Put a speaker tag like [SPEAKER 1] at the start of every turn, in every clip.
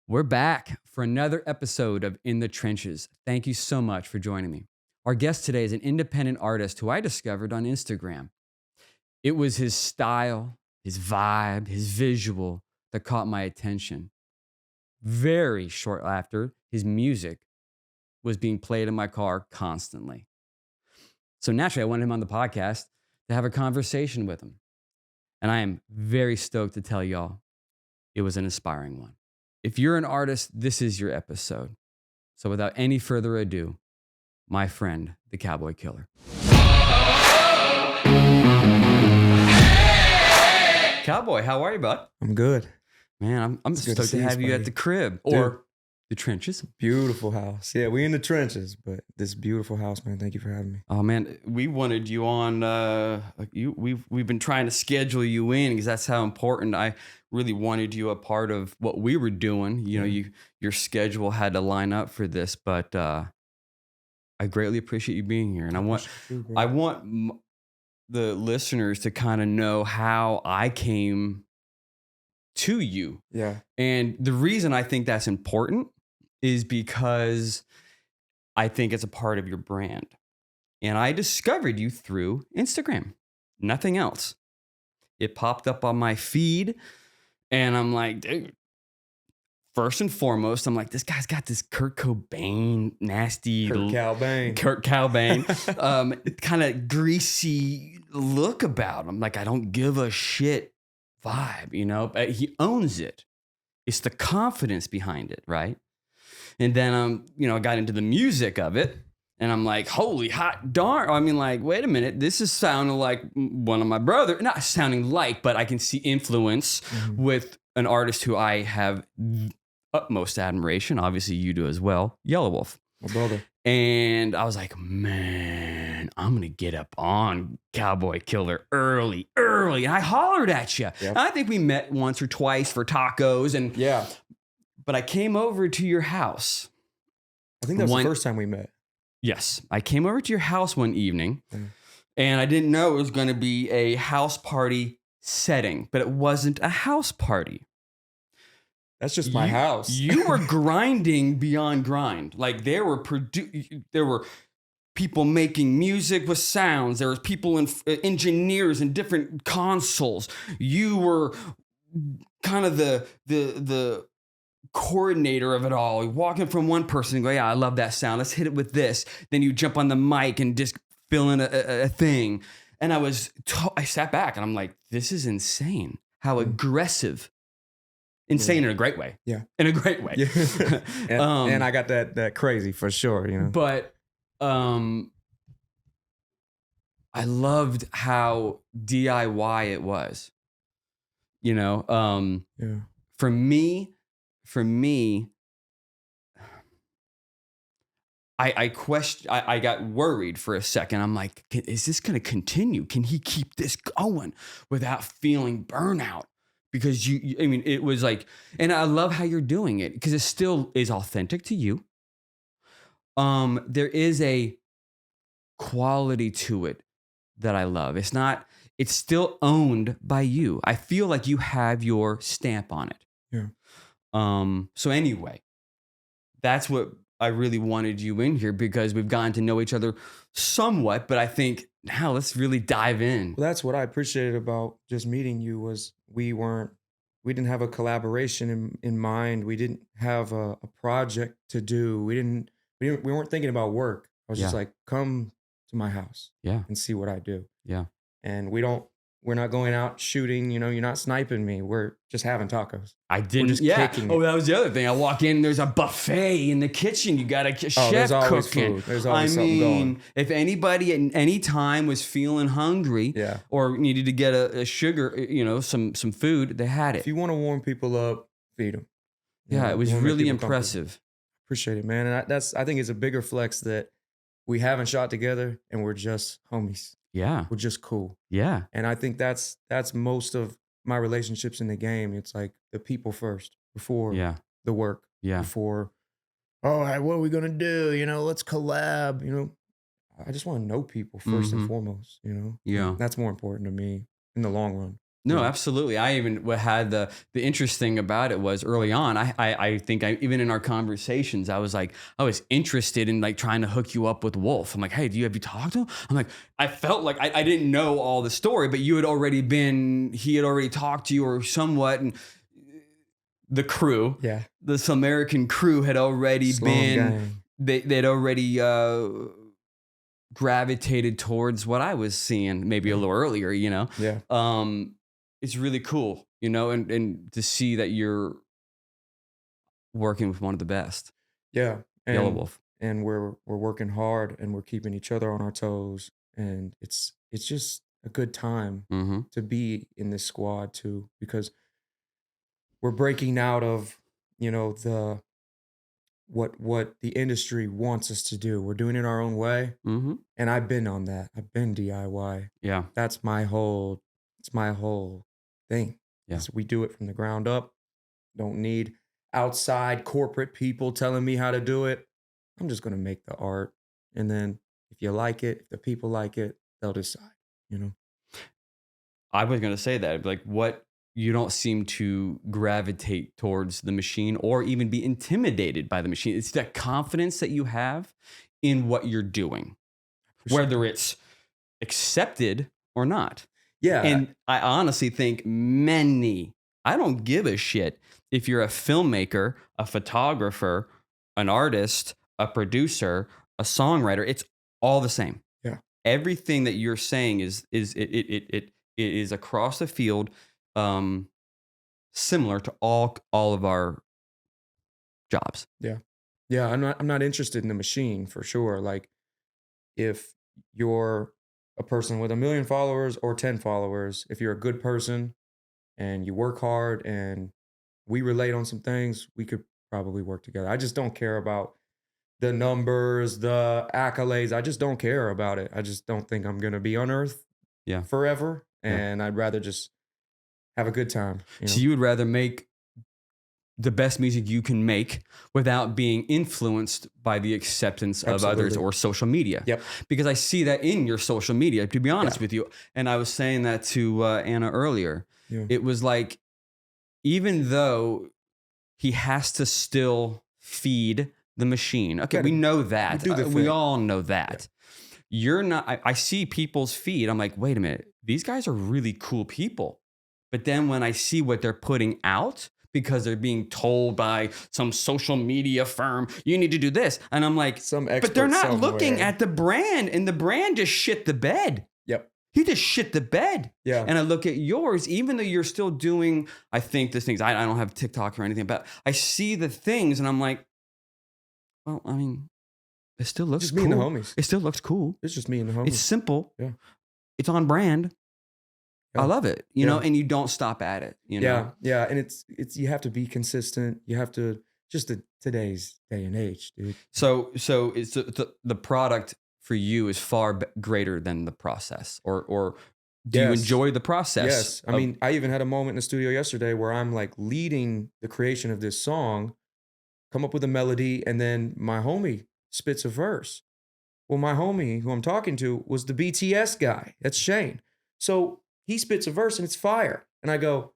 [SPEAKER 1] We're back for another episode of In the Trenches. Thank you so much for joining me. Our guest today is an independent artist who I discovered on Instagram. It was his style, his vibe, his visual that caught my attention. Very short after, his music was being played in my car constantly. So naturally, I wanted him on the podcast to have a conversation with him. And I am very stoked to tell y'all it was an inspiring one. If you're an artist, this is your episode. So without any further ado, my friend, the Cowboy Killer. Cowboy, how are you, bud?
[SPEAKER 2] I'm good.
[SPEAKER 1] Man, I'm stoked to have you at the crib or the trenches.
[SPEAKER 2] Beautiful house. Yeah, we in the trenches, but this beautiful house, man. Thank you for having me.
[SPEAKER 1] Oh man, we wanted you on. We've been trying to schedule you in because that's how important. I really wanted you a part of what we were doing. You know, your schedule had to line up for this, but I greatly appreciate you being here, and I want the listeners to kind of know how I came to you.
[SPEAKER 2] Yeah.
[SPEAKER 1] And the reason I think that's important is because I think it's a part of your brand. And I discovered you through Instagram, nothing else. It popped up on my feed and I'm like, dude, first and foremost, I'm like, this guy's got this Kurt Cobain, nasty.
[SPEAKER 2] Kurt
[SPEAKER 1] Cobain, kind of greasy look about him. Like, I don't give a shit vibe, you know, but he owns it. It's the confidence behind it, right? And then, I got into the music of it and I'm like, holy hot darn. I mean, like, wait a minute, this is sounding like one of my brothers, not sounding like, but I can see influence with an artist who I have utmost admiration. Obviously you do as well. Yellow Wolf.
[SPEAKER 2] My brother.
[SPEAKER 1] And I was like, man, I'm going to get up on Cowboy Killer early. And I hollered at you.
[SPEAKER 2] Yep.
[SPEAKER 1] I think we met once or twice for tacos. And
[SPEAKER 2] yeah.
[SPEAKER 1] But I came over to your house.
[SPEAKER 2] I think that was the first time we met.
[SPEAKER 1] Yes. I came over to your house one evening and I didn't know it was going to be a house party setting, but it wasn't a house party.
[SPEAKER 2] That's just my house.
[SPEAKER 1] You were grinding beyond grind. Like there were people making music with sounds. There was people engineers in different consoles. You were kind of the coordinator of it all. You're walking from one person and go, yeah, I love that sound. Let's hit it with this. Then you jump on the mic and just fill in a thing. And I sat back and I'm like, this is insane. How aggressive. Insane in a great way.
[SPEAKER 2] Yeah.
[SPEAKER 1] In a great way.
[SPEAKER 2] Yeah. and I got that crazy for sure, you know.
[SPEAKER 1] But I loved how DIY it was. You know, for me, I got worried for a second. I'm like, is this going to continue? Can he keep this going without feeling burnout? Because it was like, and I love how you're doing it because it still is authentic to you. There is a quality to it that I love. It's still owned by you. I feel like you have your stamp on it.
[SPEAKER 2] Yeah.
[SPEAKER 1] So anyway, that's what I really wanted you in here because we've gotten to know each other somewhat, but I think now let's really dive in.
[SPEAKER 2] Well, that's what I appreciated about just meeting you was we didn't have a collaboration in mind. We didn't have a project to do. We weren't thinking about work. I was just like, come to my house and see what I do.
[SPEAKER 1] Yeah.
[SPEAKER 2] And we're not going out shooting, you know, you're not sniping me. We're just having tacos.
[SPEAKER 1] I didn't. Oh, that was the other thing. I walk in, there's a buffet in the kitchen. You got a chef
[SPEAKER 2] there's always
[SPEAKER 1] cooking.
[SPEAKER 2] Food. There's always something going.
[SPEAKER 1] If anybody at any time was feeling hungry or needed to get a sugar, you know, some food, they had it.
[SPEAKER 2] If you want to warm people up, feed them.
[SPEAKER 1] Yeah, it was really impressive.
[SPEAKER 2] Appreciate it, man. And I think it's a bigger flex that we haven't shot together and we're just homies.
[SPEAKER 1] Yeah.
[SPEAKER 2] We're just cool.
[SPEAKER 1] Yeah.
[SPEAKER 2] And I think that's most of my relationships in the game. It's like the people first before the work.
[SPEAKER 1] Yeah.
[SPEAKER 2] Before, what are we going to do? You know, let's collab. You know, I just want to know people first and foremost, you know?
[SPEAKER 1] Yeah.
[SPEAKER 2] That's more important to me in the long run.
[SPEAKER 1] No,
[SPEAKER 2] Yeah.
[SPEAKER 1] absolutely. I even had the interesting about it was early on. I think even in our conversations, I was interested in like trying to hook you up with Wolf. I'm like, hey, have you talked to him? I'm like, I felt like I didn't know all the story, but he had already talked to you or somewhat, and the crew,
[SPEAKER 2] Yeah.
[SPEAKER 1] this American crew had already
[SPEAKER 2] Slum
[SPEAKER 1] been
[SPEAKER 2] gang.
[SPEAKER 1] they'd already gravitated towards what I was seeing maybe a
[SPEAKER 2] Yeah.
[SPEAKER 1] little earlier,
[SPEAKER 2] Yeah.
[SPEAKER 1] it's really cool, and to see that you're working with one of the best,
[SPEAKER 2] Yeah.
[SPEAKER 1] Yellow
[SPEAKER 2] And
[SPEAKER 1] Wolf.
[SPEAKER 2] we're working hard and we're keeping each other on our toes. And it's just a good time
[SPEAKER 1] Mm-hmm.
[SPEAKER 2] to be in this squad too, because we're breaking out of, the what the industry wants us to do. We're doing it our own way.
[SPEAKER 1] Mm-hmm.
[SPEAKER 2] And I've been on that. I've been DIY.
[SPEAKER 1] Yeah.
[SPEAKER 2] That's it's my whole thing.
[SPEAKER 1] Yeah.
[SPEAKER 2] We do it from the ground up. Don't need outside corporate people telling me how to do it. I'm just gonna make the art. And then if you like it, if the people like it, they'll decide, you know?
[SPEAKER 1] I was going to say that, like, what you don't seem to gravitate towards the machine or even be intimidated by the machine. It's that confidence that you have in what you're doing,
[SPEAKER 2] For sure.
[SPEAKER 1] whether it's accepted or not.
[SPEAKER 2] Yeah.
[SPEAKER 1] And I honestly think I don't give a shit if you're a filmmaker, a photographer, an artist, a producer, a songwriter. It's all the same.
[SPEAKER 2] Yeah.
[SPEAKER 1] Everything that you're saying it is across the field, similar to all of our jobs.
[SPEAKER 2] Yeah. Yeah. I'm not interested in the machine for sure. Like if you're a person with 1 million followers or 10 followers, if you're a good person and you work hard and we relate on some things, we could probably work together. I just don't care about the numbers, the accolades. I just don't care about it. I just don't think I'm going to be on earth
[SPEAKER 1] Yeah.
[SPEAKER 2] forever.
[SPEAKER 1] Yeah.
[SPEAKER 2] And I'd rather just have a good time.
[SPEAKER 1] So you would rather make the best music you can make without being influenced by the acceptance of others
[SPEAKER 2] Absolutely.
[SPEAKER 1] or social media.
[SPEAKER 2] Yep.
[SPEAKER 1] Because I see that in your social media, to be honest
[SPEAKER 2] Yeah.
[SPEAKER 1] with you. And I was saying that to Anna earlier.
[SPEAKER 2] Yeah.
[SPEAKER 1] It was like, even though he has to still feed the machine. Okay, we know that.
[SPEAKER 2] do the
[SPEAKER 1] We
[SPEAKER 2] thing.
[SPEAKER 1] all know that. You're not, I see people's feed. I'm like, wait a minute. These guys are really cool people. But then when I see what they're putting out, because they're being told by some social media firm, you need to do this. And I'm like,
[SPEAKER 2] Some
[SPEAKER 1] but they're
[SPEAKER 2] expert
[SPEAKER 1] not looking
[SPEAKER 2] somewhere.
[SPEAKER 1] at the brand, and the brand just shit the bed.
[SPEAKER 2] Yep.
[SPEAKER 1] He just shit the bed.
[SPEAKER 2] Yeah.
[SPEAKER 1] And I look at yours, even though you're still doing, I think the things, I don't have TikTok or anything, but I see the things and I'm like, well, I mean, it still looks
[SPEAKER 2] Just
[SPEAKER 1] cool.
[SPEAKER 2] me and the homies.
[SPEAKER 1] It still looks cool.
[SPEAKER 2] It's just me and the homies.
[SPEAKER 1] It's simple.
[SPEAKER 2] Yeah.
[SPEAKER 1] It's on brand.
[SPEAKER 2] Yeah.
[SPEAKER 1] I love it, you know, and you don't stop at it, you know?
[SPEAKER 2] Yeah. And it's you have to be consistent. You have to just today's day and age, dude.
[SPEAKER 1] So it's the product for you is far greater than the process, or do you
[SPEAKER 2] Yes.
[SPEAKER 1] enjoy the process?
[SPEAKER 2] Yes. I mean, I even had a moment in the studio yesterday where I'm like leading the creation of this song, come up with a melody, and then my homie spits a verse. Well, my homie who I'm talking to was the BTS guy. That's Shane. So he spits a verse and it's fire. And I go,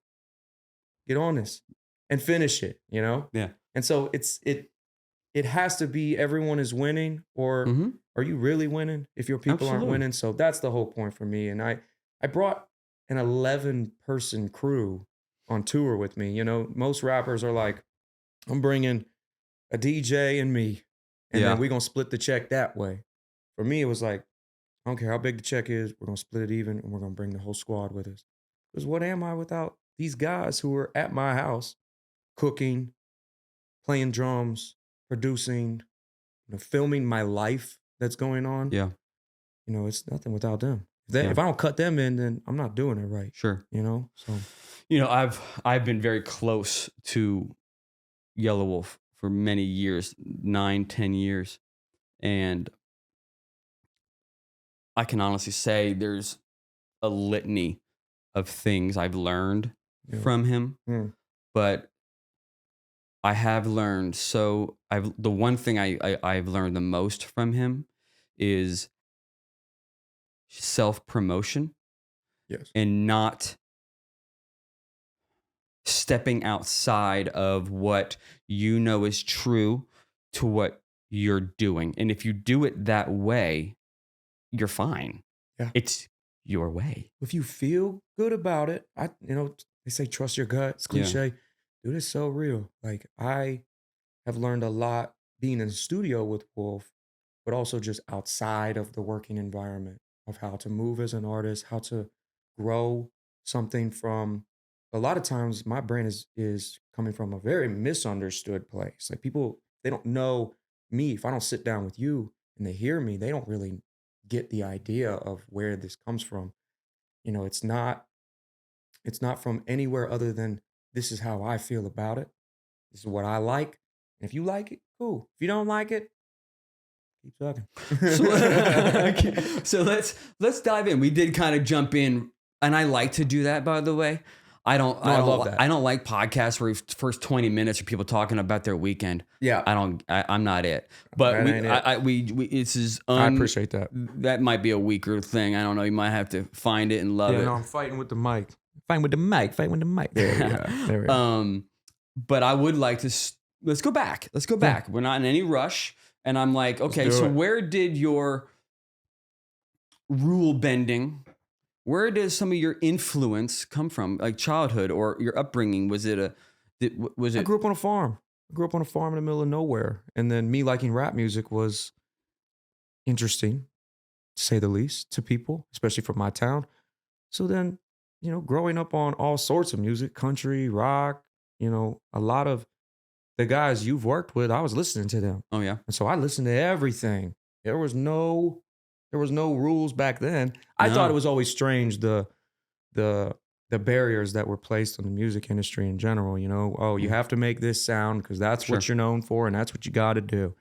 [SPEAKER 2] get on this and finish it, you know?
[SPEAKER 1] Yeah.
[SPEAKER 2] And so it has to be everyone is winning, or
[SPEAKER 1] Mhm.
[SPEAKER 2] are you really winning if your people aren't
[SPEAKER 1] Absolutely.
[SPEAKER 2] winning? So that's the whole point for me. And I brought an 11-person crew on tour with me. You know, most rappers are like, I'm bringing a DJ and me, and
[SPEAKER 1] Yeah.
[SPEAKER 2] then we're going to split the check that way. For me, it was like, I don't care how big the check is, we're going to split it even, and we're going to bring the whole squad with us. Because what am I without these guys who are at my house cooking, playing drums, producing, filming my life that's going on?
[SPEAKER 1] Yeah.
[SPEAKER 2] You know, it's nothing without them.
[SPEAKER 1] Yeah.
[SPEAKER 2] If I don't cut them in, then I'm not doing it right.
[SPEAKER 1] Sure.
[SPEAKER 2] You know? So
[SPEAKER 1] You know, I've been very close to Yellow Wolf for many years, 9, 10 years. And I can honestly say there's a litany of things I've learned
[SPEAKER 2] Yeah.
[SPEAKER 1] from him.
[SPEAKER 2] Mm.
[SPEAKER 1] But I have learned, the one thing I've learned the most from him is self-promotion
[SPEAKER 2] Yes.
[SPEAKER 1] and not stepping outside of what you know is true to what you're doing. And if you do it that way, you're fine.
[SPEAKER 2] Yeah.
[SPEAKER 1] It's your way.
[SPEAKER 2] If you feel good about it, they say trust your gut. It's
[SPEAKER 1] Yeah.
[SPEAKER 2] cliche. Dude, it's so real. Like I have learned a lot being in the studio with Wolf, but also just outside of the working environment of how to move as an artist, how to grow something from a lot of times my brain is coming from a very misunderstood place. Like people, they don't know me. If I don't sit down with you and they hear me, they don't really get the idea of where this comes from. It's not from anywhere other than this is how I feel about it. This is what I like. And if you like it, cool. If you don't like it, keep sucking.
[SPEAKER 1] So let's dive in. We did kind of jump in, and I like to do that, by the way. I
[SPEAKER 2] love that.
[SPEAKER 1] I don't like podcasts where first 20 minutes are people talking about their weekend.
[SPEAKER 2] Yeah.
[SPEAKER 1] I'm not it. But
[SPEAKER 2] That ain't
[SPEAKER 1] we this is
[SPEAKER 2] I appreciate that.
[SPEAKER 1] that might be a weaker thing. I don't know. You might have to find it and love it.
[SPEAKER 2] I'm fighting with the mic. Fighting with the mic. There we go. There we go.
[SPEAKER 1] But I would like to let's go back. Let's go back. We're not in any rush. And I'm like, okay,
[SPEAKER 2] do
[SPEAKER 1] so
[SPEAKER 2] it.
[SPEAKER 1] where did your rule bending, where does some of your influence come from? Like childhood or your upbringing? Was it
[SPEAKER 2] I grew up on a farm. I grew up on a farm in the middle of nowhere. And then me liking rap music was interesting, to say the least, to people, especially from my town. So then, growing up on all sorts of music, country, rock, a lot of the guys you've worked with, I was listening to them.
[SPEAKER 1] Oh yeah.
[SPEAKER 2] And so I listened to everything. There was no rules back then. I
[SPEAKER 1] No.
[SPEAKER 2] thought it was always strange the barriers that were placed on the music industry in general. Oh, you have to make this sound because that's what
[SPEAKER 1] Sure.
[SPEAKER 2] you're known for and that's what you got to do.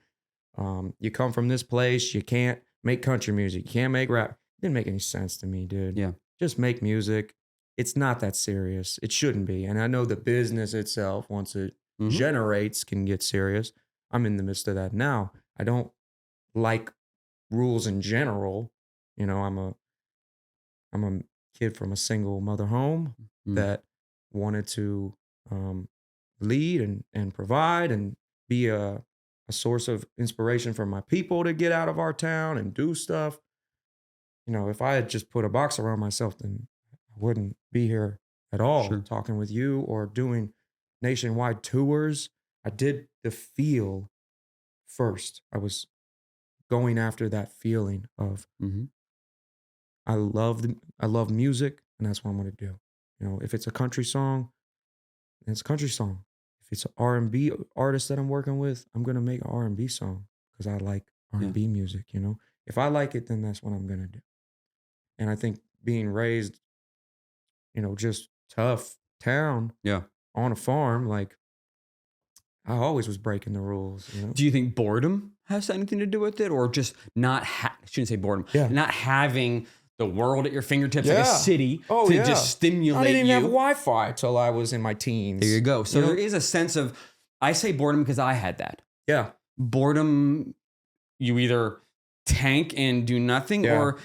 [SPEAKER 2] You come from this place, you can't make country music, you can't make rap. It didn't make any sense to me, dude.
[SPEAKER 1] Yeah.
[SPEAKER 2] Just make music. It's not that serious. It shouldn't be. And I know the business itself, once it
[SPEAKER 1] Mhm.
[SPEAKER 2] generates, can get serious. I'm in the midst of that now. I don't like rules in general. I'm a kid from a single mother home
[SPEAKER 1] Mm.
[SPEAKER 2] that wanted to lead and provide and be a source of inspiration for my people to get out of our town and do stuff. If I had just put a box around myself, then I wouldn't be here at all
[SPEAKER 1] Sure.
[SPEAKER 2] talking with you or doing nationwide tours. I did the feel first. I was going after that feeling of
[SPEAKER 1] Mhm.
[SPEAKER 2] I love music, and that's what I'm gonna do. If it's a country song, then it's a country song. If it's an R&B artist that I'm working with, I'm gonna make an R&B song because I like R&B music. If I like it, then that's what I'm gonna do. And I think being raised, just tough town
[SPEAKER 1] Yeah.
[SPEAKER 2] on a farm, like I always was breaking the rules.
[SPEAKER 1] Do you think boredom has anything to do with it, or just not? I shouldn't say boredom.
[SPEAKER 2] Yeah.
[SPEAKER 1] Not having the world at your fingertips like a
[SPEAKER 2] Yeah.
[SPEAKER 1] city
[SPEAKER 2] Oh,
[SPEAKER 1] to
[SPEAKER 2] yeah.
[SPEAKER 1] just stimulate
[SPEAKER 2] I didn't even
[SPEAKER 1] you.
[SPEAKER 2] have Wi-Fi till I was in my teens.
[SPEAKER 1] There you go. So
[SPEAKER 2] You know?
[SPEAKER 1] there is a sense of, I say boredom because I had that.
[SPEAKER 2] Yeah.
[SPEAKER 1] Boredom, you either tank and do nothing,
[SPEAKER 2] Yeah.
[SPEAKER 1] or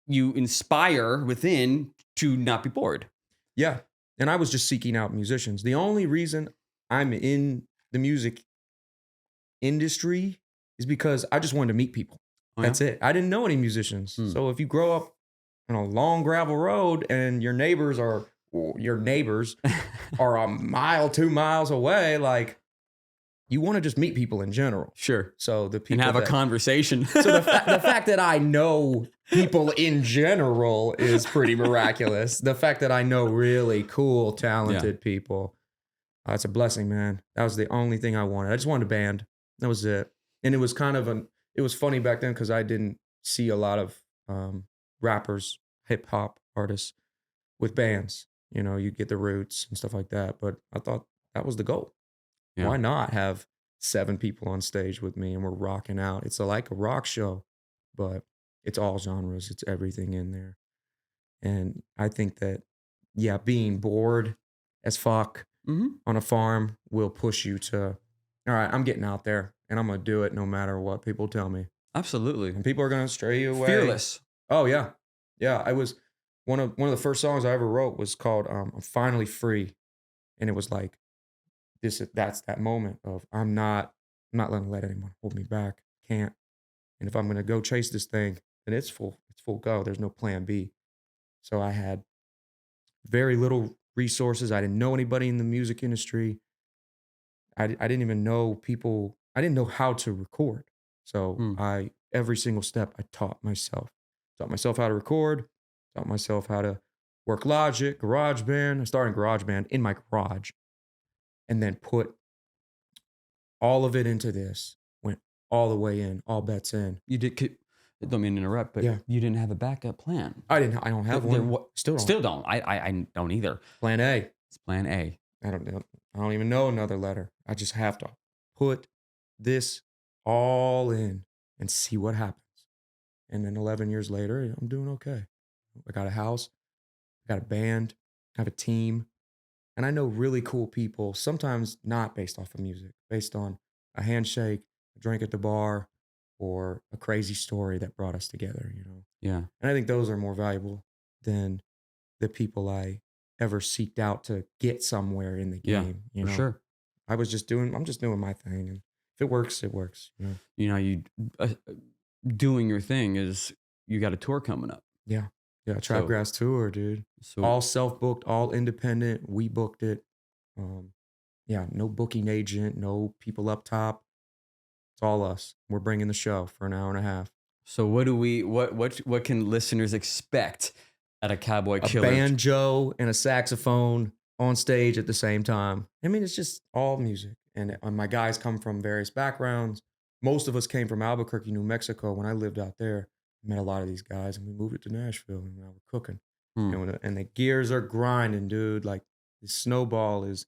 [SPEAKER 1] you inspire within to not be bored.
[SPEAKER 2] Yeah. And I was just seeking out musicians. The only reason I'm in the music industry is because I just wanted to meet people.
[SPEAKER 1] Oh,
[SPEAKER 2] That's it. I didn't know any musicians.
[SPEAKER 1] Hmm.
[SPEAKER 2] So if you grow up on a long gravel road and your neighbors are a mile, 2 miles away, like you want to just meet people in general.
[SPEAKER 1] Sure.
[SPEAKER 2] So the people
[SPEAKER 1] And have a
[SPEAKER 2] that-
[SPEAKER 1] conversation.
[SPEAKER 2] So the fact that I know people in general is pretty miraculous. The fact that I know really cool, talented people, it's a blessing, man. That was the only thing I wanted. I just wanted a band. That was it. And it was it was funny back then because I didn't see a lot of rappers, hip hop artists with bands. You get the Roots and stuff like that. But I thought that was the goal.
[SPEAKER 1] Yeah.
[SPEAKER 2] Why not have 7 people on stage with me and we're rocking out? It's like a rock show, but it's all genres. It's everything in there. And I think that, being bored as fuck
[SPEAKER 1] Mhm.
[SPEAKER 2] on a farm will push you to, all right, I'm getting out there and I'm going to do it no matter what people tell me.
[SPEAKER 1] Absolutely.
[SPEAKER 2] And people are going to stray you away.
[SPEAKER 1] Fearless.
[SPEAKER 2] Oh, yeah. Yeah. I was one of the first songs I ever wrote was called I'm Finally Free. And it was like, that's that moment of I'm not let anyone hold me back. Can't. And if I'm gonna go chase this thing, then it's full go. There's no plan B. So I had very little resources. I didn't know anybody in the music industry. I didn't even know people. I didn't know how to record. So
[SPEAKER 1] Hmm.
[SPEAKER 2] every single step I taught myself. Taught myself how to record, taught myself how to work Logic, GarageBand. I started in GarageBand in my garage and then put all of it into this. Went all the way in, all bets in.
[SPEAKER 1] You did. Don't mean to interrupt, but
[SPEAKER 2] Yeah.
[SPEAKER 1] you didn't have a backup plan.
[SPEAKER 2] I don't have one. Still don't.
[SPEAKER 1] Still don't. I don't either.
[SPEAKER 2] Plan A.
[SPEAKER 1] It's plan A.
[SPEAKER 2] I don't even know another letter. I just have to put this all in and see what happens. And then 11 years later, I'm doing okay. I got a house, I got a band, I have a team, and I know really cool people, sometimes not based off of music, based on a handshake, a drink at the bar, or a crazy story that brought us together, you know?
[SPEAKER 1] Yeah.
[SPEAKER 2] And I think those are more valuable than the people I ever seeked out to get somewhere in the
[SPEAKER 1] Yeah.
[SPEAKER 2] game, you
[SPEAKER 1] For
[SPEAKER 2] know?
[SPEAKER 1] sure.
[SPEAKER 2] I'm just doing my thing. And if it works, it works, you know?
[SPEAKER 1] You know, doing your thing is you got a tour coming up.
[SPEAKER 2] Yeah. Yeah.
[SPEAKER 1] So-
[SPEAKER 2] Trapgrass tour, dude.
[SPEAKER 1] So
[SPEAKER 2] All self-booked, all independent. We booked it. Yeah, no booking agent, no people up top. It's all us. We're bringing the show for an hour and a half.
[SPEAKER 1] So what can listeners expect at a Cowboy
[SPEAKER 2] A
[SPEAKER 1] Killer?
[SPEAKER 2] banjo and a saxophone on stage at the same time. I mean, it's just all music. And my guys come from various backgrounds. Most of us came from Albuquerque, New Mexico. When I lived out there, I met a lot of these guys, and we moved it to Nashville, and now we're cooking.
[SPEAKER 1] Hmm.
[SPEAKER 2] And the gears are grinding, dude. Like the snowball is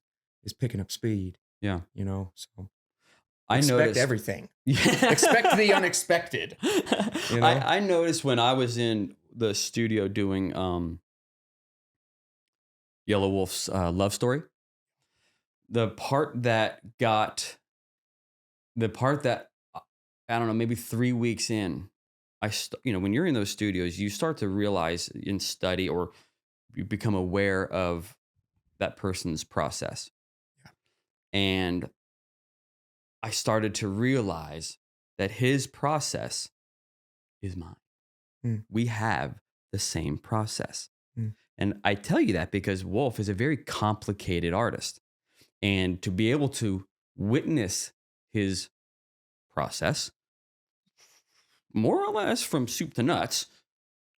[SPEAKER 2] picking up speed.
[SPEAKER 1] Yeah.
[SPEAKER 2] You know, so
[SPEAKER 1] I
[SPEAKER 2] expect
[SPEAKER 1] noticed
[SPEAKER 2] everything.
[SPEAKER 1] Yeah.
[SPEAKER 2] Expect the unexpected. You know?
[SPEAKER 1] I noticed when I was in the studio doing Yellow Wolf's love story, the part that I don't know, maybe 3 weeks in, when you're in those studios, you start to realize and study, or you become aware of that person's process.
[SPEAKER 2] Yeah.
[SPEAKER 1] And I started to realize that his process is mine.
[SPEAKER 2] Mm.
[SPEAKER 1] We have the same process.
[SPEAKER 2] Mm.
[SPEAKER 1] And I tell you that because Wolf is a very complicated artist. And to be able to witness his process, more or less from soup to nuts,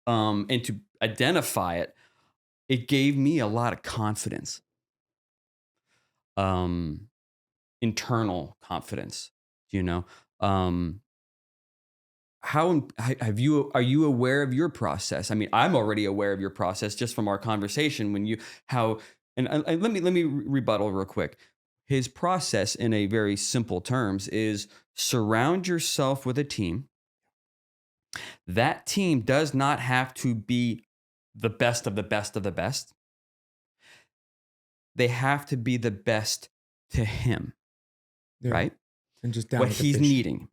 [SPEAKER 1] and to identify it, it gave me a lot of confidence. Internal confidence, you know. Are you aware of your process? I mean, I'm already aware of your process just from our conversation. Let me rebuttal real quick. His process, in a very simple terms, is surround yourself with a team. That team does not have to be the best of the best of the best. They have to be the best to him,
[SPEAKER 2] Yeah.
[SPEAKER 1] right?
[SPEAKER 2] And just down
[SPEAKER 1] What
[SPEAKER 2] with the
[SPEAKER 1] he's
[SPEAKER 2] fish.
[SPEAKER 1] needing.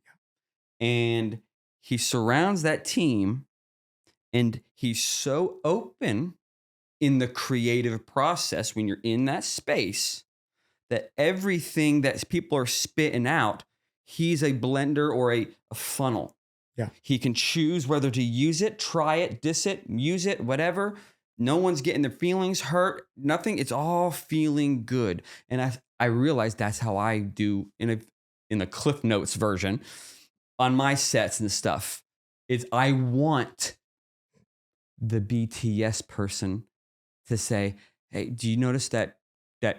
[SPEAKER 1] And he surrounds that team, and he's so open in the creative process when you're in that space that everything that people are spitting out, he's a blender or a funnel.
[SPEAKER 2] Yeah.
[SPEAKER 1] He can choose whether to use it, try it, diss it, use it, whatever. No one's getting their feelings hurt, nothing. It's all feeling good. And I realized that's how I do in the Cliff Notes version on my sets and stuff. Is I want the BTS person to say, "Hey, do you notice that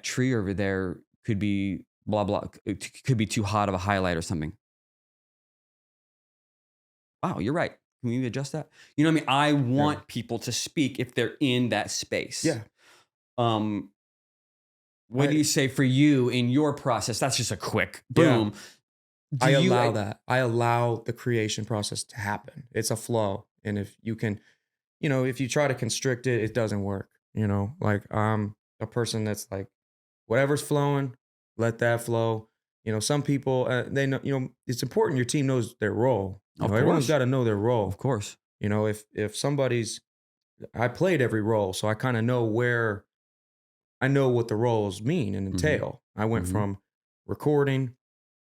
[SPEAKER 1] tree over there could be blah blah, it could be too hot of a highlight or something?" Wow, you're right. Can we adjust that? You know what I mean? I want people to speak if they're in that space.
[SPEAKER 2] Yeah.
[SPEAKER 1] What do you say for you in your process? That's just a quick boom.
[SPEAKER 2] I allow that. I allow the creation process to happen. It's a flow. And if you can, if you try to constrict it, it doesn't work. Like I'm a person that's like, whatever's flowing, let that flow. Some people, they know, it's important your team knows their role. Everyone's got to know their role.
[SPEAKER 1] Of course.
[SPEAKER 2] If somebody's, I played every role, so I kind of know where I know what the roles mean and entail. I went from recording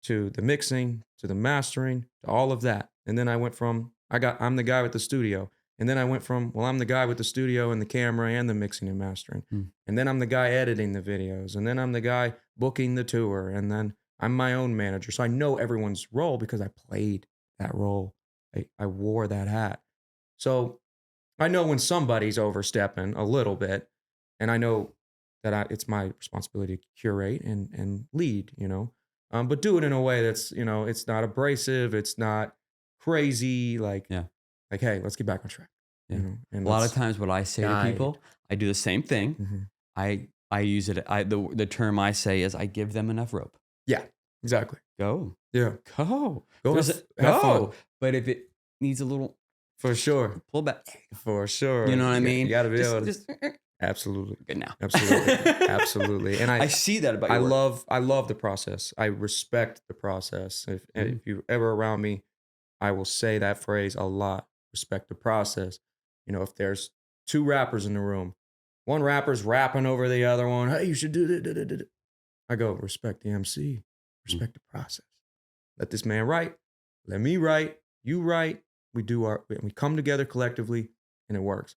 [SPEAKER 2] to the mixing to the mastering to all of that. And then I went from I'm the guy with the studio. And then I went from, well, I'm the guy with the studio and the camera and the mixing and mastering. And then I'm the guy editing the videos. And then I'm the guy booking the tour. And then I'm my own manager. So I know everyone's role because I played that role. I wore that hat. So I know when somebody's overstepping a little bit, and I know that it's my responsibility to curate and lead, but do it in a way that's, it's not abrasive. It's not crazy.
[SPEAKER 1] Yeah.
[SPEAKER 2] Like, hey, let's get back on track.
[SPEAKER 1] Yeah.
[SPEAKER 2] And
[SPEAKER 1] A lot of
[SPEAKER 2] let's
[SPEAKER 1] times what I say to
[SPEAKER 2] guide.
[SPEAKER 1] people, I do the same thing.
[SPEAKER 2] Mhm.
[SPEAKER 1] I use it. The term I say is I give them enough rope.
[SPEAKER 2] Yeah, exactly.
[SPEAKER 1] Go.
[SPEAKER 2] Yeah.
[SPEAKER 1] Go.
[SPEAKER 2] Go
[SPEAKER 1] There's
[SPEAKER 2] have fun.
[SPEAKER 1] go. But if it needs a little
[SPEAKER 2] For sure.
[SPEAKER 1] pull back,
[SPEAKER 2] For sure.
[SPEAKER 1] you know what I mean?
[SPEAKER 2] You got to be able to.
[SPEAKER 1] Just
[SPEAKER 2] Absolutely.
[SPEAKER 1] good now.
[SPEAKER 2] Absolutely. Absolutely. And
[SPEAKER 1] I see that about your work.
[SPEAKER 2] I love the process. I respect the process. If you're ever around me, I will say that phrase a lot. Respect the process. If there's two rappers in the room, one rapper's rapping over the other one. Hey, you should do that. I go, respect the MC. Respect the process. Let this man write. Let me write. You write. We come together collectively and it works.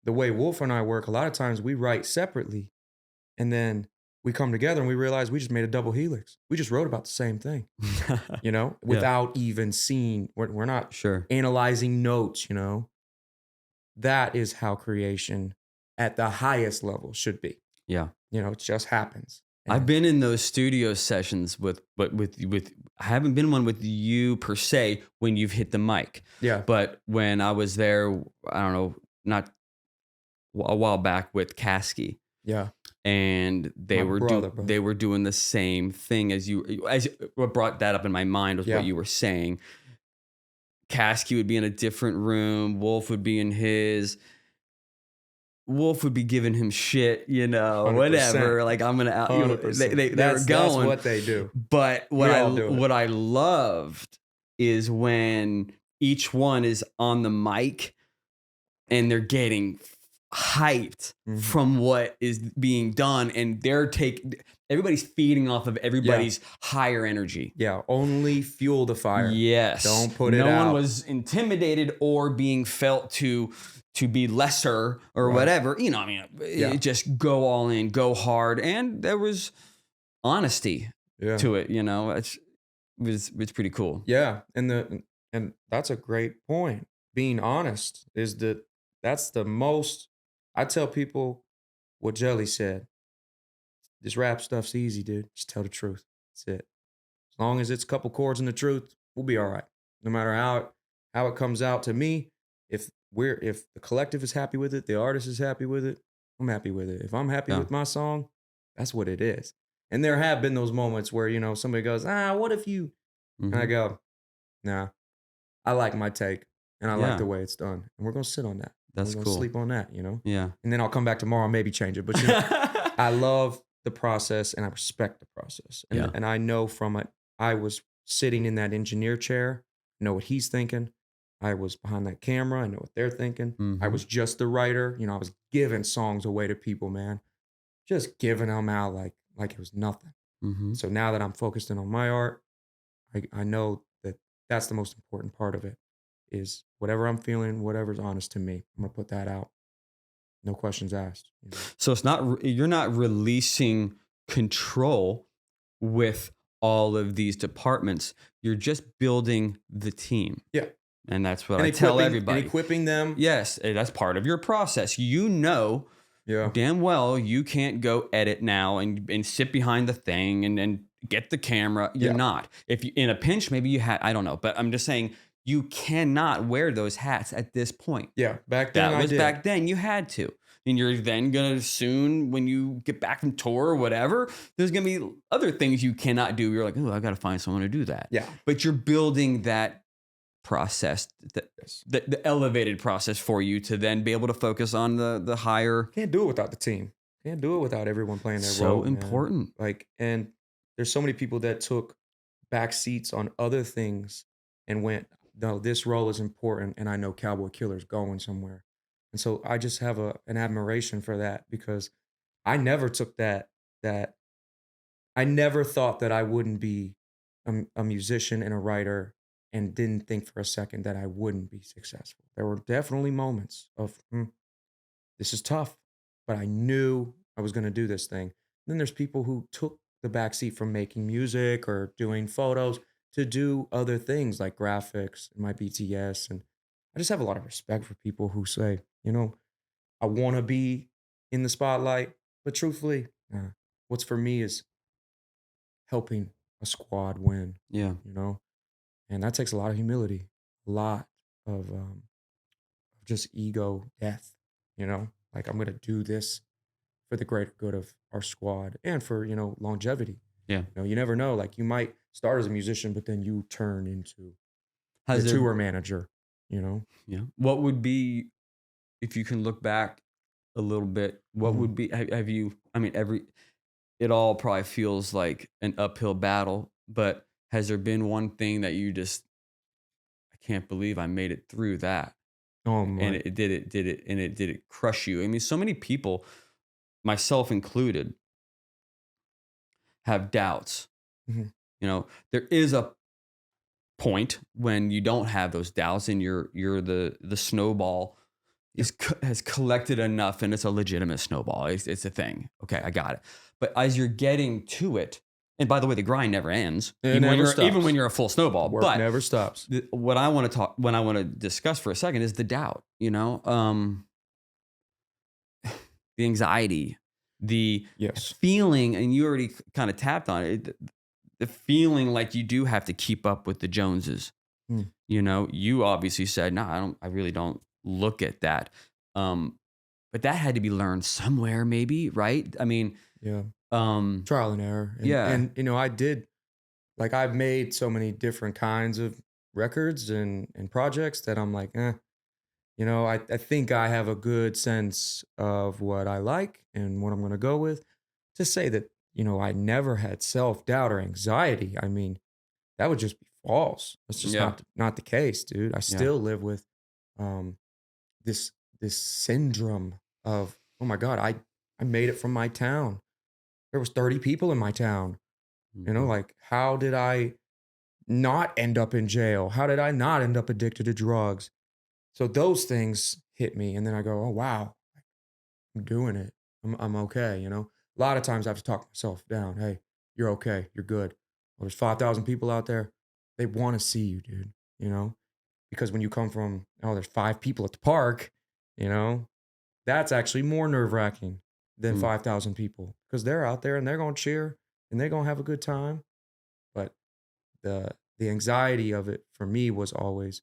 [SPEAKER 2] The way Wolf and I work, a lot of times we write separately and then we come together and we realize we just made a double helix. We just wrote about the same thing, without even seeing, we're not
[SPEAKER 1] Sure.
[SPEAKER 2] analyzing notes, That is how creation at the highest level should be.
[SPEAKER 1] Yeah.
[SPEAKER 2] It just happens.
[SPEAKER 1] I've been in those studio sessions with I haven't been one with you per se when you've hit the mic.
[SPEAKER 2] Yeah.
[SPEAKER 1] But when I was there, I don't know, not a while back with Kasky.
[SPEAKER 2] Yeah.
[SPEAKER 1] And they
[SPEAKER 2] My
[SPEAKER 1] they were doing the same thing as what brought that up in my mind was what you were saying. Kasky would be in a different room. Wolf would be in his. Wolf would be giving him shit, 100%. Whatever. Like I'm gonna out. They were going.
[SPEAKER 2] That's what they do.
[SPEAKER 1] But what I loved is when each one is on the mic and they're getting hyped from what is being done, and everybody's feeding off of everybody's higher energy.
[SPEAKER 2] Yeah, only fuel the fire.
[SPEAKER 1] Yes,
[SPEAKER 2] don't put it out.
[SPEAKER 1] No one was intimidated or being felt to be lesser or whatever. Just go all in, go hard, and there was honesty to it. It's pretty cool.
[SPEAKER 2] Yeah, and that's a great point. Being honest that's the most. I tell people what Jelly said. This rap stuff's easy, dude. Just tell the truth. That's it. As long as it's a couple chords in the truth, we'll be all right. No matter how it comes out to me, if the collective is happy with it, the artist is happy with it, I'm happy with it. If I'm happy with my song, that's what it is. And there have been those moments where, somebody goes, what if you, and I go, nah, I like my take and I like the way it's done. And we're going to sit on that.
[SPEAKER 1] That's
[SPEAKER 2] we're
[SPEAKER 1] cool.
[SPEAKER 2] Gonna sleep on that,
[SPEAKER 1] Yeah.
[SPEAKER 2] And then I'll come back tomorrow and maybe change it. But I love the process and I respect the process. And I know from it, I was sitting in that engineer chair, know what he's thinking. I was behind that camera. I know what they're thinking. I was just the writer. I was giving songs away to people, man. Just giving them out like it was nothing. So now that I'm focused in on my art, I know that that's the most important part of it is whatever I'm feeling, whatever's honest to me, I'm going to put that out. No questions asked.
[SPEAKER 1] So you're not releasing control with all of these departments. You're just building the team.
[SPEAKER 2] Yeah.
[SPEAKER 1] And that's what I tell everybody.
[SPEAKER 2] And equipping them.
[SPEAKER 1] Yes, that's part of your process. Damn well you can't go edit now and sit behind the thing and get the camera. You're not. If you in a pinch, maybe you had, I don't know. But I'm just saying you cannot wear those hats at this point.
[SPEAKER 2] Yeah, back then
[SPEAKER 1] back then you had to. And you're then going to soon, when you get back from tour or whatever, there's going to be other things you cannot do. You're like, oh, I got to find someone to do that.
[SPEAKER 2] Yeah.
[SPEAKER 1] But you're building that process, the elevated process for you to then be able to focus on the higher.
[SPEAKER 2] Can't do it without the team. Can't do it without everyone playing their role.
[SPEAKER 1] So important.
[SPEAKER 2] Man. And there's so many people that took back seats on other things and went, no, this role is important. And I know Cowboy Killer's going somewhere. And so I just have an admiration for that because I never took that I never thought that I wouldn't be a musician and a writer, and didn't think for a second that I wouldn't be successful. There were definitely moments of, this is tough, but I knew I was gonna do this thing. Then there's people who took the backseat from making music or doing photos to do other things like graphics and my BTS. And I just have a lot of respect for people who say, I wanna be in the spotlight, but truthfully, what's for me is helping a squad win,
[SPEAKER 1] Yeah.
[SPEAKER 2] you know? And that takes a lot of humility, a lot of just ego death, Like I'm gonna do this for the greater good of our squad and for, longevity.
[SPEAKER 1] Yeah.
[SPEAKER 2] You never know. Like you might start as a musician, but then you turn into the
[SPEAKER 1] Has there,
[SPEAKER 2] tour manager, you know?
[SPEAKER 1] yeah. What would be, if you can look back a little bit, what
[SPEAKER 2] Mhm.
[SPEAKER 1] would be, have you, I mean, it all probably feels like an uphill battle, but has there been one thing that you just, I can't believe I made it through that?
[SPEAKER 2] Oh
[SPEAKER 1] And
[SPEAKER 2] my.
[SPEAKER 1] did it crush you? I mean, so many people, myself included, have doubts.
[SPEAKER 2] Mhm.
[SPEAKER 1] There is a point when you don't have those doubts and you're the snowball
[SPEAKER 2] Yeah.
[SPEAKER 1] has collected enough and it's a legitimate snowball. It's a thing. Okay, I got it. But as you're getting to it, and by the way, the grind never ends,
[SPEAKER 2] It never
[SPEAKER 1] even when
[SPEAKER 2] stops.
[SPEAKER 1] you're a full snowball.
[SPEAKER 2] Work
[SPEAKER 1] But
[SPEAKER 2] never stops.
[SPEAKER 1] what I want to talk, when I want to discuss for a second, is the doubt. The anxiety, the
[SPEAKER 2] Yes.
[SPEAKER 1] feeling, and you already kind of tapped on it. The feeling like you do have to keep up with the Joneses.
[SPEAKER 2] Mm.
[SPEAKER 1] You obviously said, no, I really don't look at that. But that had to be learned somewhere, maybe, right? I mean,
[SPEAKER 2] Yeah.
[SPEAKER 1] um,
[SPEAKER 2] Trial and error. And
[SPEAKER 1] yeah,
[SPEAKER 2] and I did, like, I've made so many different kinds of records and projects that I'm like, I think I have a good sense of what I like and what I'm gonna go with. To say that, I never had self-doubt or anxiety, I mean, that would just be false. That's just
[SPEAKER 1] yeah,
[SPEAKER 2] not the case, dude. I
[SPEAKER 1] yeah.
[SPEAKER 2] still live with, um, this syndrome of, "Oh my god, I made it from my town. There was 30 people in my town."
[SPEAKER 1] Mhm.
[SPEAKER 2] Like, how did I not end up in jail? How did I not end up addicted to drugs? So those things hit me, and then I go, "Oh, wow, I'm doing it. I'm okay," A lot of times I have to talk myself down. "Hey, you're okay. You're good." Well, there's 5,000 people out there. They wanna see you, dude, you know? Because when you come from, "Oh, there's 5 people at the park," you know, that's actually more nerve-wracking than
[SPEAKER 1] Mm.
[SPEAKER 2] 5,000 people because 'cause they're out there and they're gonna cheer and they're gonna have a good time. But the anxiety of it for me was always,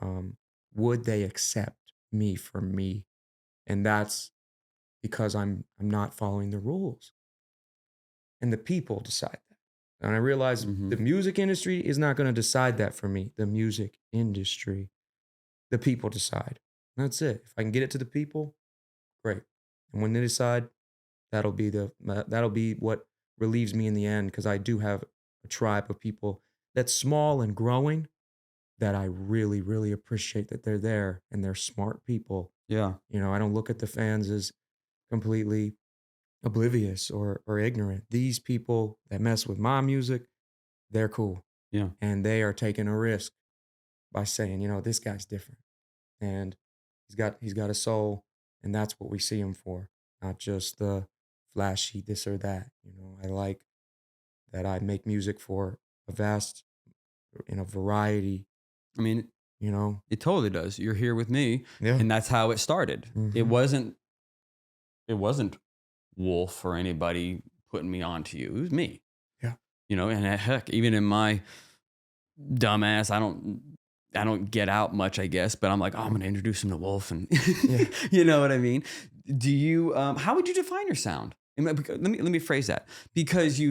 [SPEAKER 2] um, would they accept me for me? And that's because I'm not following the rules, and the people decide that. And I realized the
[SPEAKER 1] Mhm.
[SPEAKER 2] music industry is not gonna decide that for me. The music industry, the people decide. That's it. If I can get it to the people, great. And when they decide, that'll be what relieves me in the end because I do have a tribe of people that's small and growing that I really, really appreciate that they're there and they're smart people.
[SPEAKER 1] Yeah,
[SPEAKER 2] I don't look at the fans as completely oblivious or ignorant. These people that mess with my music, they're cool.
[SPEAKER 1] yeah.
[SPEAKER 2] And they are taking a risk by saying, this guy's different. And he's got a soul, and that's what we see him for, not just the flashy this or that. I like that I make music for a vast in a variety,
[SPEAKER 1] I mean,
[SPEAKER 2] you know.
[SPEAKER 1] it totally does. You're here with me,
[SPEAKER 2] Yeah.
[SPEAKER 1] and that's how it started. It
[SPEAKER 2] Hmm.
[SPEAKER 1] wasn't. It wasn't Wolf or anybody putting me onto you. It was me.
[SPEAKER 2] Yeah.
[SPEAKER 1] And heck, even in my dumbass, I don't get out much, I guess, but I'm like, oh, I'm gonna introduce him to Wolf, and
[SPEAKER 2] Yeah.
[SPEAKER 1] you know what I mean. Do you? How would you define your sound? Let me phrase that, because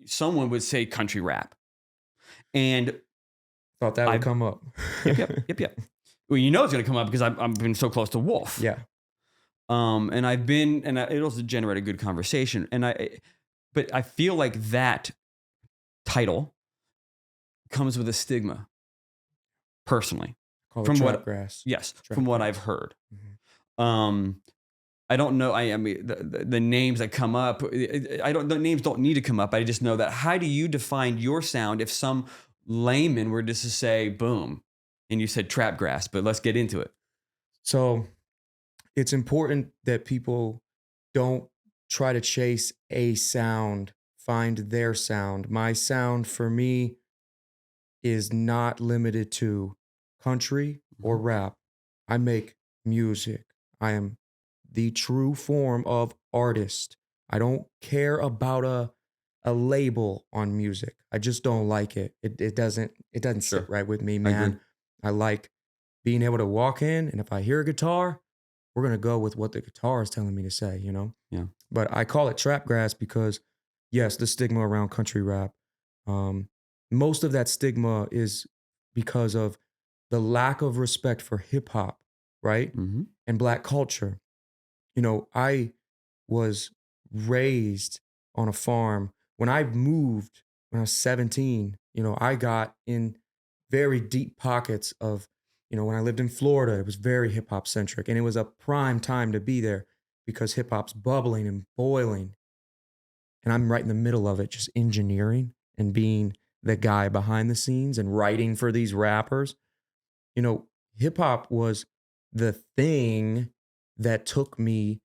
[SPEAKER 1] someone would say country rap, and
[SPEAKER 2] Thought that would
[SPEAKER 1] I
[SPEAKER 2] come up.
[SPEAKER 1] yep. Well, it's gonna come up because I've been so close to Wolf.
[SPEAKER 2] Yeah.
[SPEAKER 1] And I've been, and it also generated good conversation, but I feel like that title comes with a stigma, personally,
[SPEAKER 2] Call it
[SPEAKER 1] from what,
[SPEAKER 2] Trapgrass.
[SPEAKER 1] yes, from what I've
[SPEAKER 2] Trapgrass.
[SPEAKER 1] heard.
[SPEAKER 2] Mhm.
[SPEAKER 1] Um, I don't know. I mean, the names that come up, the names don't need to come up. I just know that. How do you define your sound if some layman were just to say, boom, and you said Trapgrass, but let's get into it.
[SPEAKER 2] So it's important that people don't try to chase a sound, find their sound. My sound for me is not limited to country or
[SPEAKER 1] Mhm.
[SPEAKER 2] rap. I make music. I am the true form of artist. I don't care about a label on music. I just don't like it. It doesn't sit
[SPEAKER 1] Sure.
[SPEAKER 2] right with me,
[SPEAKER 1] I agree.
[SPEAKER 2] man. I like being able to walk in, and if I hear a guitar, we're gonna go with what the guitar is telling me to say, you know?
[SPEAKER 1] Yeah.
[SPEAKER 2] But I call it trapgrass because yes, the stigma around country rap. Um, Most of that stigma is because of the lack of respect for hip hop, right?
[SPEAKER 1] Hmm.
[SPEAKER 2] And black culture. You know, I was raised on a farm. When I moved when I was 17, you know, I got in very deep pockets of, you know, when I lived in Florida, it was very hip hop centric and it was a prime time to be there because hip hop's bubbling and boiling. And I'm right in the middle of it, just engineering and being the guy behind the scenes and writing for these rappers. You know, hip hop was the thing that took me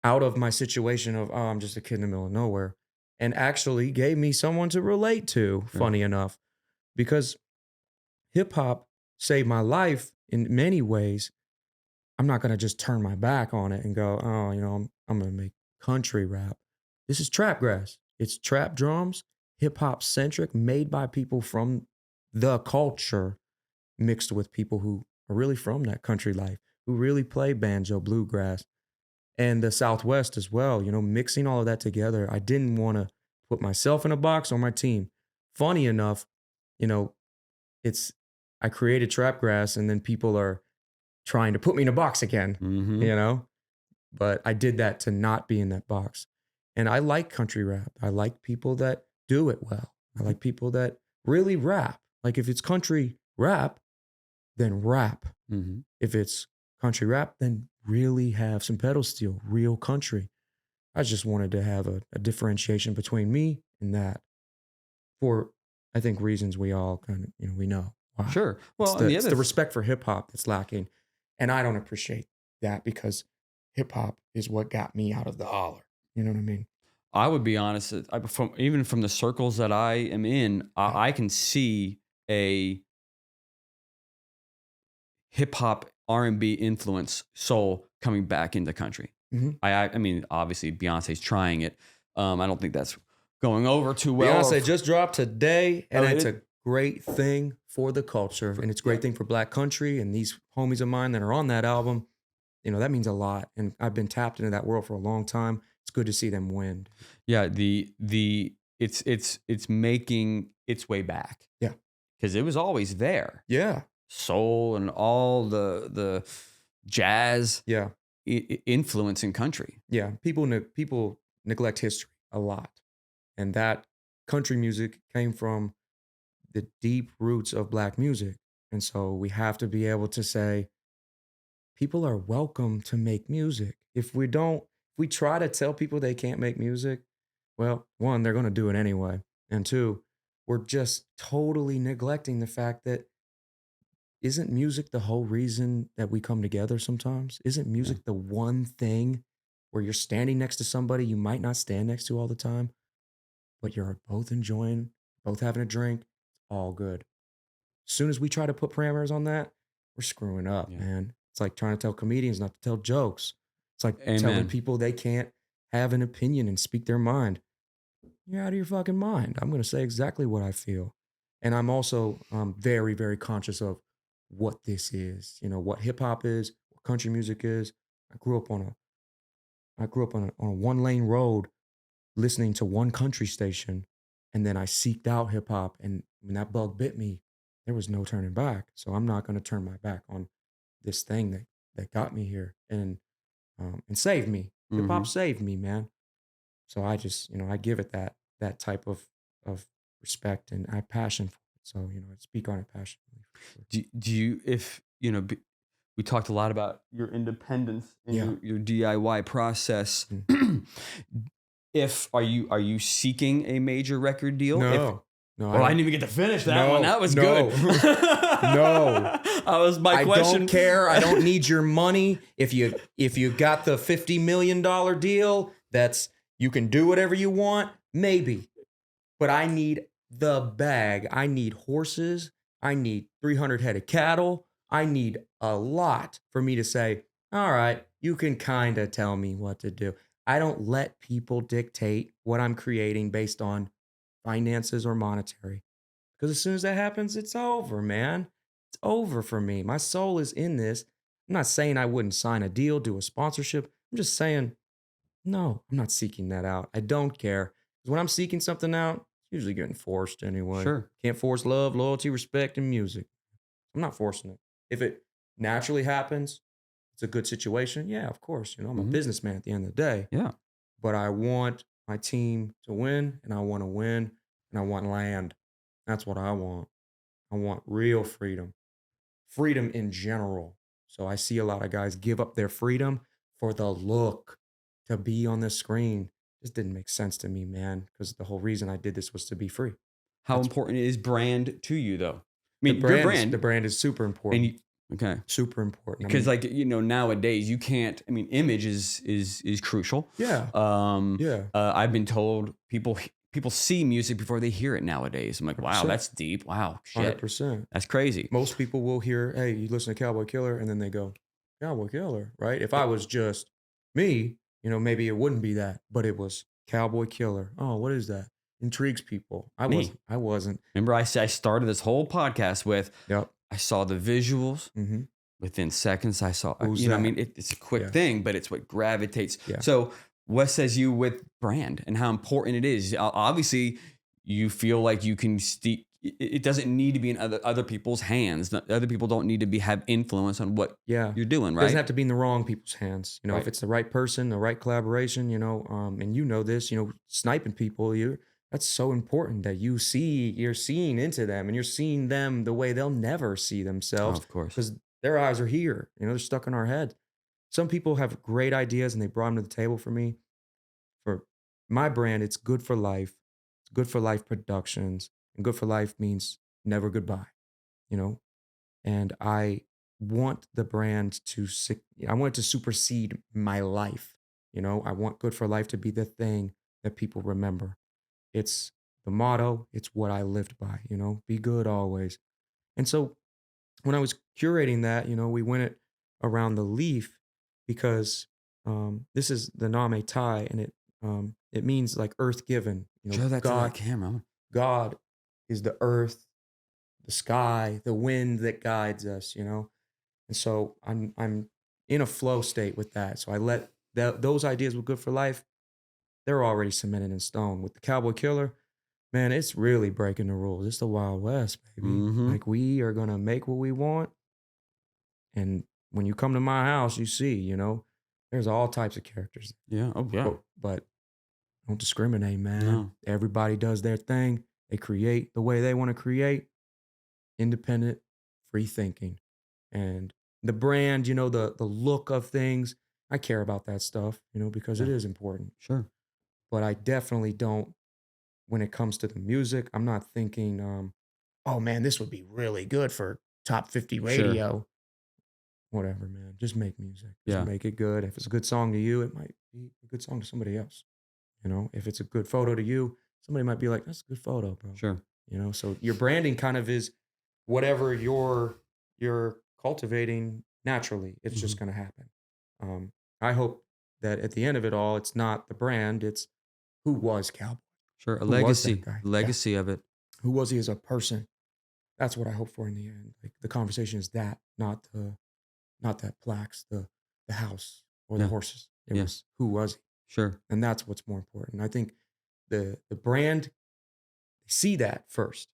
[SPEAKER 2] out of my situation of, oh, I'm just a kid in the middle of nowhere, and actually gave me someone to relate to,
[SPEAKER 1] Sure.
[SPEAKER 2] funny enough, because hip hop saved my life in many ways. I'm not going to just turn my back on it and go, oh, you know, I'm going to make country rap. This is trapgrass. It's trap drums, hip hop centric, made by people from the culture, mixed with people who are really from that country life, who really play banjo, bluegrass, and the Southwest as well. You know, mixing all of that together. I didn't want to put myself in a box or my team. Funny enough, you know, it's I created Trapgrass, and then people are trying to put me in a box again.
[SPEAKER 1] Hmm.
[SPEAKER 2] You know, but I did that to not be in that box. And I like country rap. I like people that do it well. I like people that really rap. Like if it's country rap, then rap.
[SPEAKER 1] Hmm.
[SPEAKER 2] If it's country rap, then really have some pedal steel, real country. I just wanted to have a differentiation between me and that for, I think, reasons we all kind of, you know, we know why.
[SPEAKER 1] Sure.
[SPEAKER 2] It's
[SPEAKER 1] Well,
[SPEAKER 2] the
[SPEAKER 1] and the
[SPEAKER 2] it's
[SPEAKER 1] other,
[SPEAKER 2] the respect for hip hop that's lacking, and I don't appreciate that because hip hop is what got me out of the holler. You know what I mean?
[SPEAKER 1] I would be honest, even from the circles that I am in,
[SPEAKER 2] Yeah.
[SPEAKER 1] I can see a hip hop R&B influence soul coming back into country.
[SPEAKER 2] Hmm.
[SPEAKER 1] I mean, obviously Beyonce's trying it. I don't think that's going over too well.
[SPEAKER 2] Beyonce just dropped today, and
[SPEAKER 1] Oh,
[SPEAKER 2] it's
[SPEAKER 1] it,
[SPEAKER 2] a great thing for the culture, and it's a
[SPEAKER 1] yeah,
[SPEAKER 2] great thing for Black country. And these homies of mine that are on that album, you know, that means a lot. And I've been tapped into that world for a long time. It's good to see them win.
[SPEAKER 1] yeah. The it's making its way back
[SPEAKER 2] Yeah.
[SPEAKER 1] because it was always there.
[SPEAKER 2] Yeah.
[SPEAKER 1] Soul and all the jazz
[SPEAKER 2] Yeah.
[SPEAKER 1] influence in country.
[SPEAKER 2] Yeah. People neglect history a lot. And that country music came from the deep roots of Black music. And so we have to be able to say, people are welcome to make music. If we try to tell people they can't make music, well, one, they're going to do it anyway. And two, we're just totally neglecting the fact that isn't music the whole reason that we come together sometimes? Isn't
[SPEAKER 1] Yeah.
[SPEAKER 2] music the one thing where you're standing next to somebody you might not stand next to all the time, but you're both enjoying, both having a drink? It's all good. As soon as we try to put parameters on that, we're screwing up,
[SPEAKER 1] Yeah.
[SPEAKER 2] man. It's like trying to tell comedians not to tell jokes. It's like telling
[SPEAKER 1] Amen.
[SPEAKER 2] people they can't have an opinion and speak their mind. You're out of your fucking mind. I'm going to say exactly what I feel. And I'm also very, very conscious of what this is, you know, what hip hop is, what country music is. I grew up on a one lane road listening to one country station. And then I seeked out hip hop. And when that bug bit me, there was no turning back. So I'm not going to turn my back on this thing that got me here and saved me. Hip hop
[SPEAKER 1] Hmm.
[SPEAKER 2] saved me, man. So I just, you know, I give it that type of respect and I have passion for it. So, you know, I speak on it passionately for sure.
[SPEAKER 1] Do you, if you know, we talked a lot about your independence and
[SPEAKER 2] Yeah.
[SPEAKER 1] your DIY process.
[SPEAKER 2] Mm.
[SPEAKER 1] Are you seeking a major record deal?
[SPEAKER 2] No. No,
[SPEAKER 1] I didn't even get to finish that one.
[SPEAKER 2] No,
[SPEAKER 1] That was
[SPEAKER 2] no.
[SPEAKER 1] good.
[SPEAKER 2] No.
[SPEAKER 1] That was my
[SPEAKER 2] I
[SPEAKER 1] question.
[SPEAKER 2] don't care. I don't need your money. If you got the $50 million deal, you can do whatever you want, maybe. But I need the bag. I need horses. I need 300 head of cattle. I need a lot for me to say, all right, you can kind of tell me what to do. I don't let people dictate what I'm creating based on finances or monetary. Because as soon as that happens, it's over, man. It's over for me. My soul is in this. I'm not saying I wouldn't sign a deal, do a sponsorship. I'm just saying, no, I'm not seeking that out. I don't care. Because when I'm seeking something out, it's usually getting forced anyway.
[SPEAKER 1] Sure.
[SPEAKER 2] Can't force love, loyalty, respect, and music. I'm not forcing it. If it naturally happens, it's a good situation. Yeah, of course. I'm a businessman at the end of the day.
[SPEAKER 1] Yeah.
[SPEAKER 2] But I want my team to win, and I want to win, and I want land. That's what I want. I want real freedom. Freedom in general. So I see a lot of guys give up their freedom for the look, to be on the screen. This didn't make sense to me, man, because the whole reason I did this was to be free.
[SPEAKER 1] How important is brand to you, though? I mean,
[SPEAKER 2] The brand is super important.
[SPEAKER 1] Okay.
[SPEAKER 2] Super important.
[SPEAKER 1] Because nowadays you can't, image is crucial.
[SPEAKER 2] Yeah. Yeah.
[SPEAKER 1] I've been told people see music before they hear it nowadays. I'm like, wow,
[SPEAKER 2] 100%.
[SPEAKER 1] that's deep. Wow. Shit.
[SPEAKER 2] 100%.
[SPEAKER 1] That's crazy.
[SPEAKER 2] Most people will hear, hey, you listen to Cowboy Killer, and then they go, Cowboy Killer, right? If I was just me, maybe it wouldn't be that, but it was Cowboy Killer. Oh, what is that? Intrigues people. I wasn't.
[SPEAKER 1] Remember, I started this whole podcast with,
[SPEAKER 2] Yep.
[SPEAKER 1] I saw the visuals.
[SPEAKER 2] Mm-hmm.
[SPEAKER 1] Within seconds, I saw,
[SPEAKER 2] Who's
[SPEAKER 1] I
[SPEAKER 2] that?
[SPEAKER 1] mean, it's a quick thing, but it's what gravitates.
[SPEAKER 2] Yeah.
[SPEAKER 1] So what says you with brand and how important it is? Obviously, you feel like you can it doesn't need to be in other people's hands. Other people don't need to have influence on what you're doing, right?
[SPEAKER 2] It doesn't have to be in the wrong people's hands.
[SPEAKER 1] Right.
[SPEAKER 2] If it's the right person, the right collaboration, and this, sniping people, that's so important that you're seeing into them and you're seeing them the way they'll never see themselves.
[SPEAKER 1] Oh, of course.
[SPEAKER 2] Because their eyes are here. They're stuck in our head. Some people have great ideas and they brought them to the table for me. For my brand, it's Good for Life. It's Good for Life Productions. And Good for Life means never goodbye, And I want the brand I want it to supersede my life. I want Good for Life to be the thing that people remember. It's the motto. It's what I lived by, be good always. And so when I was curating that, we went it around the leaf because this is the Name Tai, and it means like earth given.
[SPEAKER 1] Show that
[SPEAKER 2] God,
[SPEAKER 1] to that camera.
[SPEAKER 2] God is the earth, the sky, the wind that guides us, And so I'm in a flow state with that. So I let those ideas were Good for Life. They're already cemented in stone. With the Cowboy Killer, man, it's really breaking the rules. It's the Wild West, baby.
[SPEAKER 1] Mm-hmm.
[SPEAKER 2] Like, we are going to make what we want. And when you come to my house, you see, there's all types of characters.
[SPEAKER 1] Yeah. Oh, yeah.
[SPEAKER 2] But don't discriminate, man.
[SPEAKER 1] No.
[SPEAKER 2] Everybody does their thing. They create the way they want to create. Independent, free thinking. And the brand, the look of things, I care about that stuff, because it is important.
[SPEAKER 1] Sure.
[SPEAKER 2] But I definitely don't, when it comes to the music, I'm not thinking, oh man, this would be really good for top 50 radio. Sure. Whatever, man. Just make music. Just make it good. If it's a good song to you, it might be a good song to somebody else. If it's a good photo to you, somebody might be like, that's a good photo, bro.
[SPEAKER 1] Sure.
[SPEAKER 2] So your branding kind of is whatever you're cultivating naturally. It's just going to happen. I hope that at the end of it all, it's not the brand, it's who was Cowboy.
[SPEAKER 1] Sure, a legacy of it.
[SPEAKER 2] Who was he as a person? That's what I hope for in the end. Like, the conversation is that, not that plaques, the house or the horses. It was, who was he?
[SPEAKER 1] Sure.
[SPEAKER 2] And that's what's more important. I think the brand, they see that first,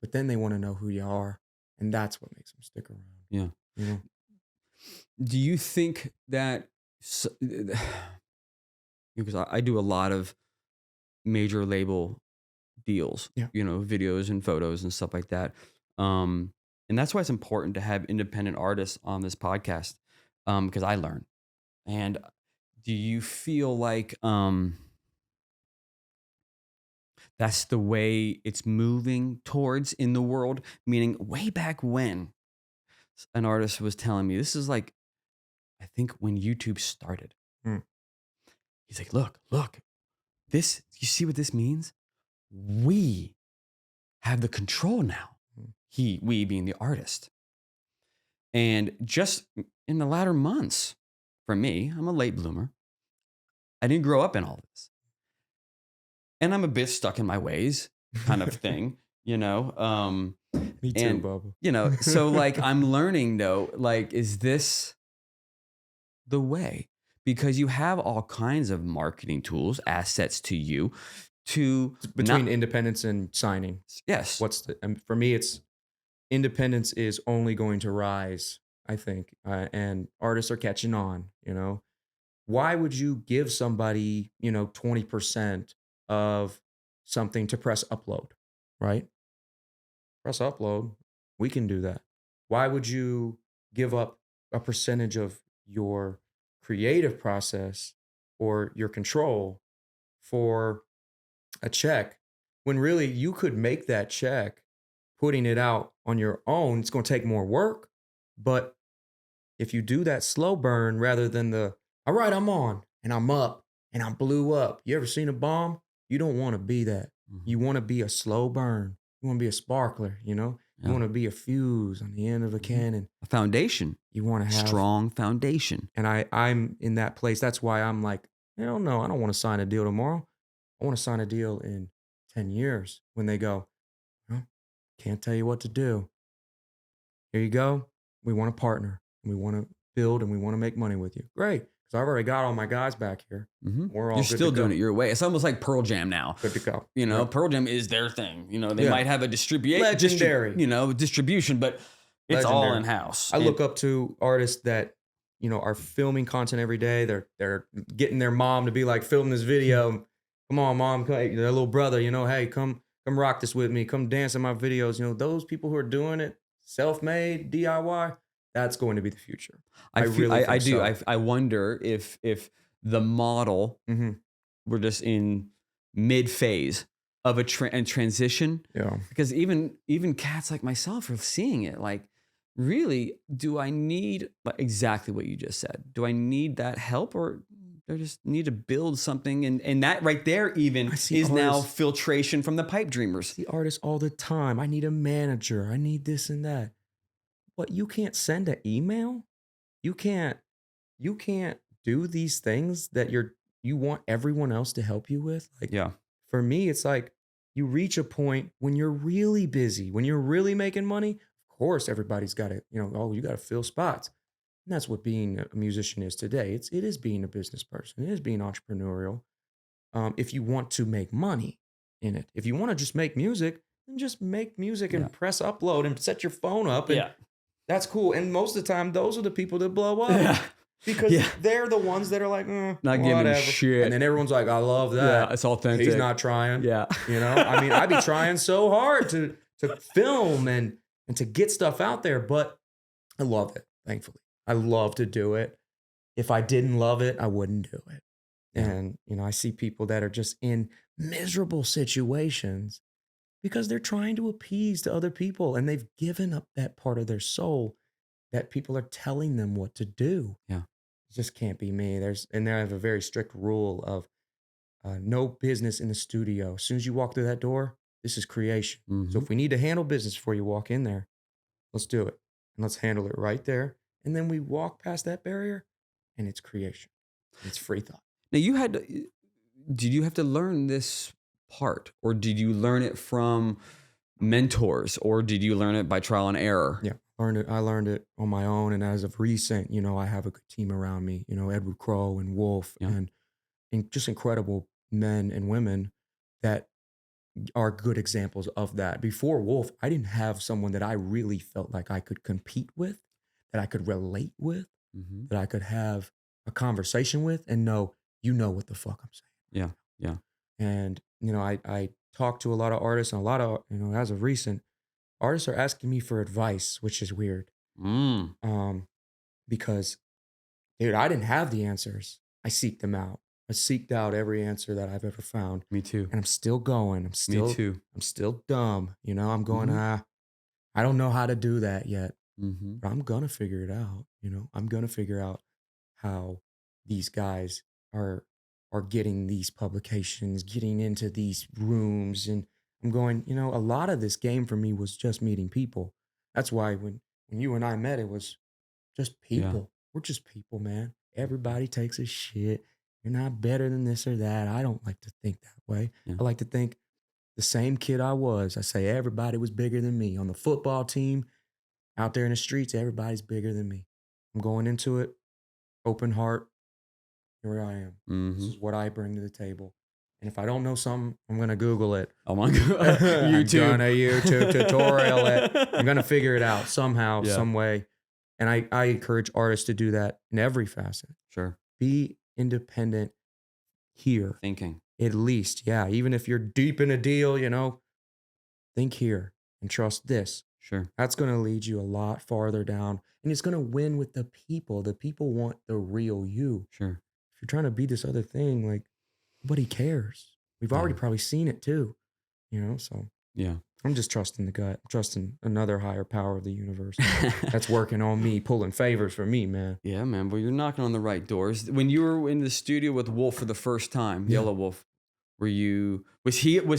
[SPEAKER 2] but then they want to know who you are, and that's what makes them stick around.
[SPEAKER 1] Yeah. Do you think that, because I do a lot of major label deals, videos and photos and stuff like that. And that's why it's important to have independent artists on this podcast, because I learn. And do you feel like that's the way it's moving towards in the world? Meaning, way back when an artist was telling me, this is like, I think when YouTube started,
[SPEAKER 2] Mm.
[SPEAKER 1] he's like, look, this, you see what this means? We have the control now.
[SPEAKER 2] Mm.
[SPEAKER 1] We being the artist. And just in the latter months, for me, I'm a late bloomer. I didn't grow up in all this. And I'm a bit stuck in my ways, kind of thing, you know?
[SPEAKER 2] Me too,
[SPEAKER 1] And,
[SPEAKER 2] Bubba.
[SPEAKER 1] you know, so like I'm learning though, like, is this the way? Because you have all kinds of marketing tools, assets to you to
[SPEAKER 2] Between
[SPEAKER 1] not,
[SPEAKER 2] independence and signing,
[SPEAKER 1] yes.
[SPEAKER 2] for me, it's independence is only going to rise, I think, and artists are catching on. Why would you give somebody 20% of something to press upload, right? Press upload, we can do that. Why would you give up a percentage of your creative process or your control for a check when really you could make that check putting it out on your own? It's going to take more work, but if you do that slow burn rather than all right, I'm on and I'm up and I blew up. You ever seen a bomb? You don't want to be that. You want to be a slow burn. You want to be a sparkler, You
[SPEAKER 1] Yeah.
[SPEAKER 2] want to be a fuse on the end of a cannon.
[SPEAKER 1] A foundation,
[SPEAKER 2] You want to have
[SPEAKER 1] strong foundation.
[SPEAKER 2] And I'm in that place. That's why I'm like, hell no, I don't want to sign a deal tomorrow. I want to sign a deal in 10 years when they go, well, can't tell you what to do. Here you go. We want to partner. We want to build and we want to make money with you. Great. Because I've already got all my guys back here. We're all
[SPEAKER 1] You're
[SPEAKER 2] good
[SPEAKER 1] still
[SPEAKER 2] to go.
[SPEAKER 1] doing it your way. It's almost like Pearl Jam now.
[SPEAKER 2] Good to go.
[SPEAKER 1] You know,
[SPEAKER 2] Right.
[SPEAKER 1] Pearl Jam is their thing. You know, they
[SPEAKER 2] Yeah.
[SPEAKER 1] might have a
[SPEAKER 2] Legendary.
[SPEAKER 1] distribution, but it's all
[SPEAKER 2] Legendary.
[SPEAKER 1] in house.
[SPEAKER 2] I look up to artists that are filming content every day. They're getting their mom to be like, film this video. Come on, mom. Their little brother. Hey, come rock this with me. Come dance in my videos. Those people who are doing it, self-made DIY. That's going to be the future.
[SPEAKER 1] I
[SPEAKER 2] really think
[SPEAKER 1] do.
[SPEAKER 2] so.
[SPEAKER 1] I wonder if the model, we're just in mid phase of a transition.
[SPEAKER 2] Yeah.
[SPEAKER 1] Because even cats like myself are seeing it. Like, really, do I need exactly what you just said? Do I need that help, or do I just need to build something? And that right there even is now filtration from the pipe dreamers.
[SPEAKER 2] I see artists all the time. I need a manager. I need this and that. But you can't send an email. You can't do these things that you want everyone else to help you with. Like,
[SPEAKER 1] Yeah.
[SPEAKER 2] for me, it's like you reach a point when you're really busy, when you're really making money. Of course, everybody's got to, you got to fill spots. And that's what being a musician is today. It is being a business person. It is being entrepreneurial. If you want to make money in it, if you want to just make music, then just make music and press upload and set your phone up. And that's cool. And most of the time, those are the people that blow up.
[SPEAKER 1] Yeah.
[SPEAKER 2] Because they're the ones that are like,
[SPEAKER 1] not
[SPEAKER 2] whatever.
[SPEAKER 1] giving a shit.
[SPEAKER 2] And then everyone's like, I love that.
[SPEAKER 1] Yeah, it's authentic.
[SPEAKER 2] He's not trying.
[SPEAKER 1] Yeah.
[SPEAKER 2] I mean, I'd be trying so hard to film and to get stuff out there, but I love it, thankfully. I love to do it. If I didn't love it, I wouldn't do it.
[SPEAKER 1] Yeah.
[SPEAKER 2] And, I see people that are just in miserable situations because they're trying to appease to other people and they've given up that part of their soul that people are telling them what to do.
[SPEAKER 1] Yeah.
[SPEAKER 2] It just can't be me. And they have a very strict rule of no business in the studio. As soon as you walk through that door, this is creation. So if we need to handle business before you walk in there, let's do it. And let's handle it right there. And then we walk past that barrier and it's creation. It's free thought.
[SPEAKER 1] Now did you have to learn this part, or did you learn it from mentors, or did you learn it by trial and error?
[SPEAKER 2] Yeah. I learned it on my own. And as of recent, I have a good team around me, Edward Crow and Wolf and just incredible men and women that are good examples of that. Before Wolf, I didn't have someone that I really felt like I could compete with, that I could relate with, that I could have a conversation with and know, what the fuck I'm saying.
[SPEAKER 1] Yeah.
[SPEAKER 2] And, I talk to a lot of artists and a lot of, as of recent, artists are asking me for advice, which is weird.
[SPEAKER 1] Mm,
[SPEAKER 2] Because dude, I didn't have the answers. I seeked them out. I seeked out every answer that I've ever found.
[SPEAKER 1] me too.
[SPEAKER 2] And I'm still going.
[SPEAKER 1] Me too.
[SPEAKER 2] I'm still dumb. You know, I'm going,
[SPEAKER 1] Mhm.
[SPEAKER 2] I don't know how to do that yet.
[SPEAKER 1] Mhm.
[SPEAKER 2] But I'm gonna figure it out. You know, I'm gonna figure out how these guys are are getting these publications, getting into these rooms. And I'm going, you know, a lot of this game for me was just meeting people. That's why when you and I met, it was just
[SPEAKER 1] Yeah.
[SPEAKER 2] people. We're just people, man. Everybody takes a shit. You're not better than this or that. I don't like to think that way.
[SPEAKER 1] Yeah.
[SPEAKER 2] I like to think the same kid I was. I say everybody was bigger than me. On the football team, out there in the streets, everybody's bigger than me. I'm going into it, open heart. Here I am. This
[SPEAKER 1] Mhm.
[SPEAKER 2] is what I bring to the table. And if I don't know something, I'm going to Google it.
[SPEAKER 1] Oh my God.
[SPEAKER 2] I'm
[SPEAKER 1] YouTube.
[SPEAKER 2] gonna YouTube tutorial it. I'm gonna figure it out somehow,
[SPEAKER 1] Yeah.
[SPEAKER 2] some way. And I encourage artists to do that in every facet.
[SPEAKER 1] Sure.
[SPEAKER 2] Be independent here,
[SPEAKER 1] Thinking.
[SPEAKER 2] at least. Yeah, even if you're deep in a deal, you know, think here and trust this.
[SPEAKER 1] Sure.
[SPEAKER 2] That's gonna lead you a lot farther down, and it's gonna win with the people. The people want the real you.
[SPEAKER 1] Sure.
[SPEAKER 2] If you're trying to be this other thing, like nobody cares. We've
[SPEAKER 1] Yeah.
[SPEAKER 2] already probably seen it too, you know. So
[SPEAKER 1] Yeah.
[SPEAKER 2] I'm just trusting the gut, trusting another higher power of the universe that's working on me, pulling favors for me, man.
[SPEAKER 1] Yeah, man. Well, you're knocking on the right doors. When you were in the studio with Wolf for the first time,
[SPEAKER 2] Yeah.
[SPEAKER 1] Yellow Wolf, was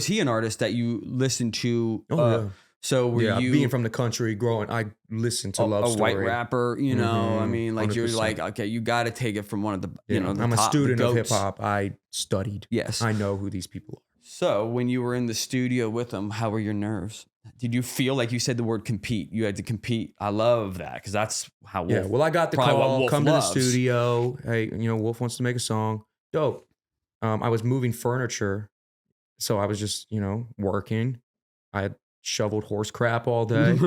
[SPEAKER 1] he an artist that you listened to?
[SPEAKER 2] Oh yeah,
[SPEAKER 1] So were
[SPEAKER 2] yeah.
[SPEAKER 1] you
[SPEAKER 2] Being from the country, growing, I listened to Love
[SPEAKER 1] a
[SPEAKER 2] Story.
[SPEAKER 1] white rapper? You know, I
[SPEAKER 2] Mhm,
[SPEAKER 1] mean, like you're
[SPEAKER 2] 100%.
[SPEAKER 1] like, okay, you got to take it from one of the, you
[SPEAKER 2] Yeah,
[SPEAKER 1] know, the
[SPEAKER 2] I'm a
[SPEAKER 1] top, the
[SPEAKER 2] student of hip
[SPEAKER 1] goats.
[SPEAKER 2] hop. I studied.
[SPEAKER 1] Yes.
[SPEAKER 2] I know who these people are.
[SPEAKER 1] So when you were in the studio with them, how were your nerves? Did you feel like you said the word compete? You had to compete. I love that because that's how Wolf.
[SPEAKER 2] Yeah, well, I got the
[SPEAKER 1] probably what
[SPEAKER 2] call,
[SPEAKER 1] Wolf
[SPEAKER 2] come
[SPEAKER 1] loves.
[SPEAKER 2] to the studio. Hey, you know, Wolf wants to make a song. Dope. I was moving furniture, so I was just, you know, working. I had shoveled horse crap all day.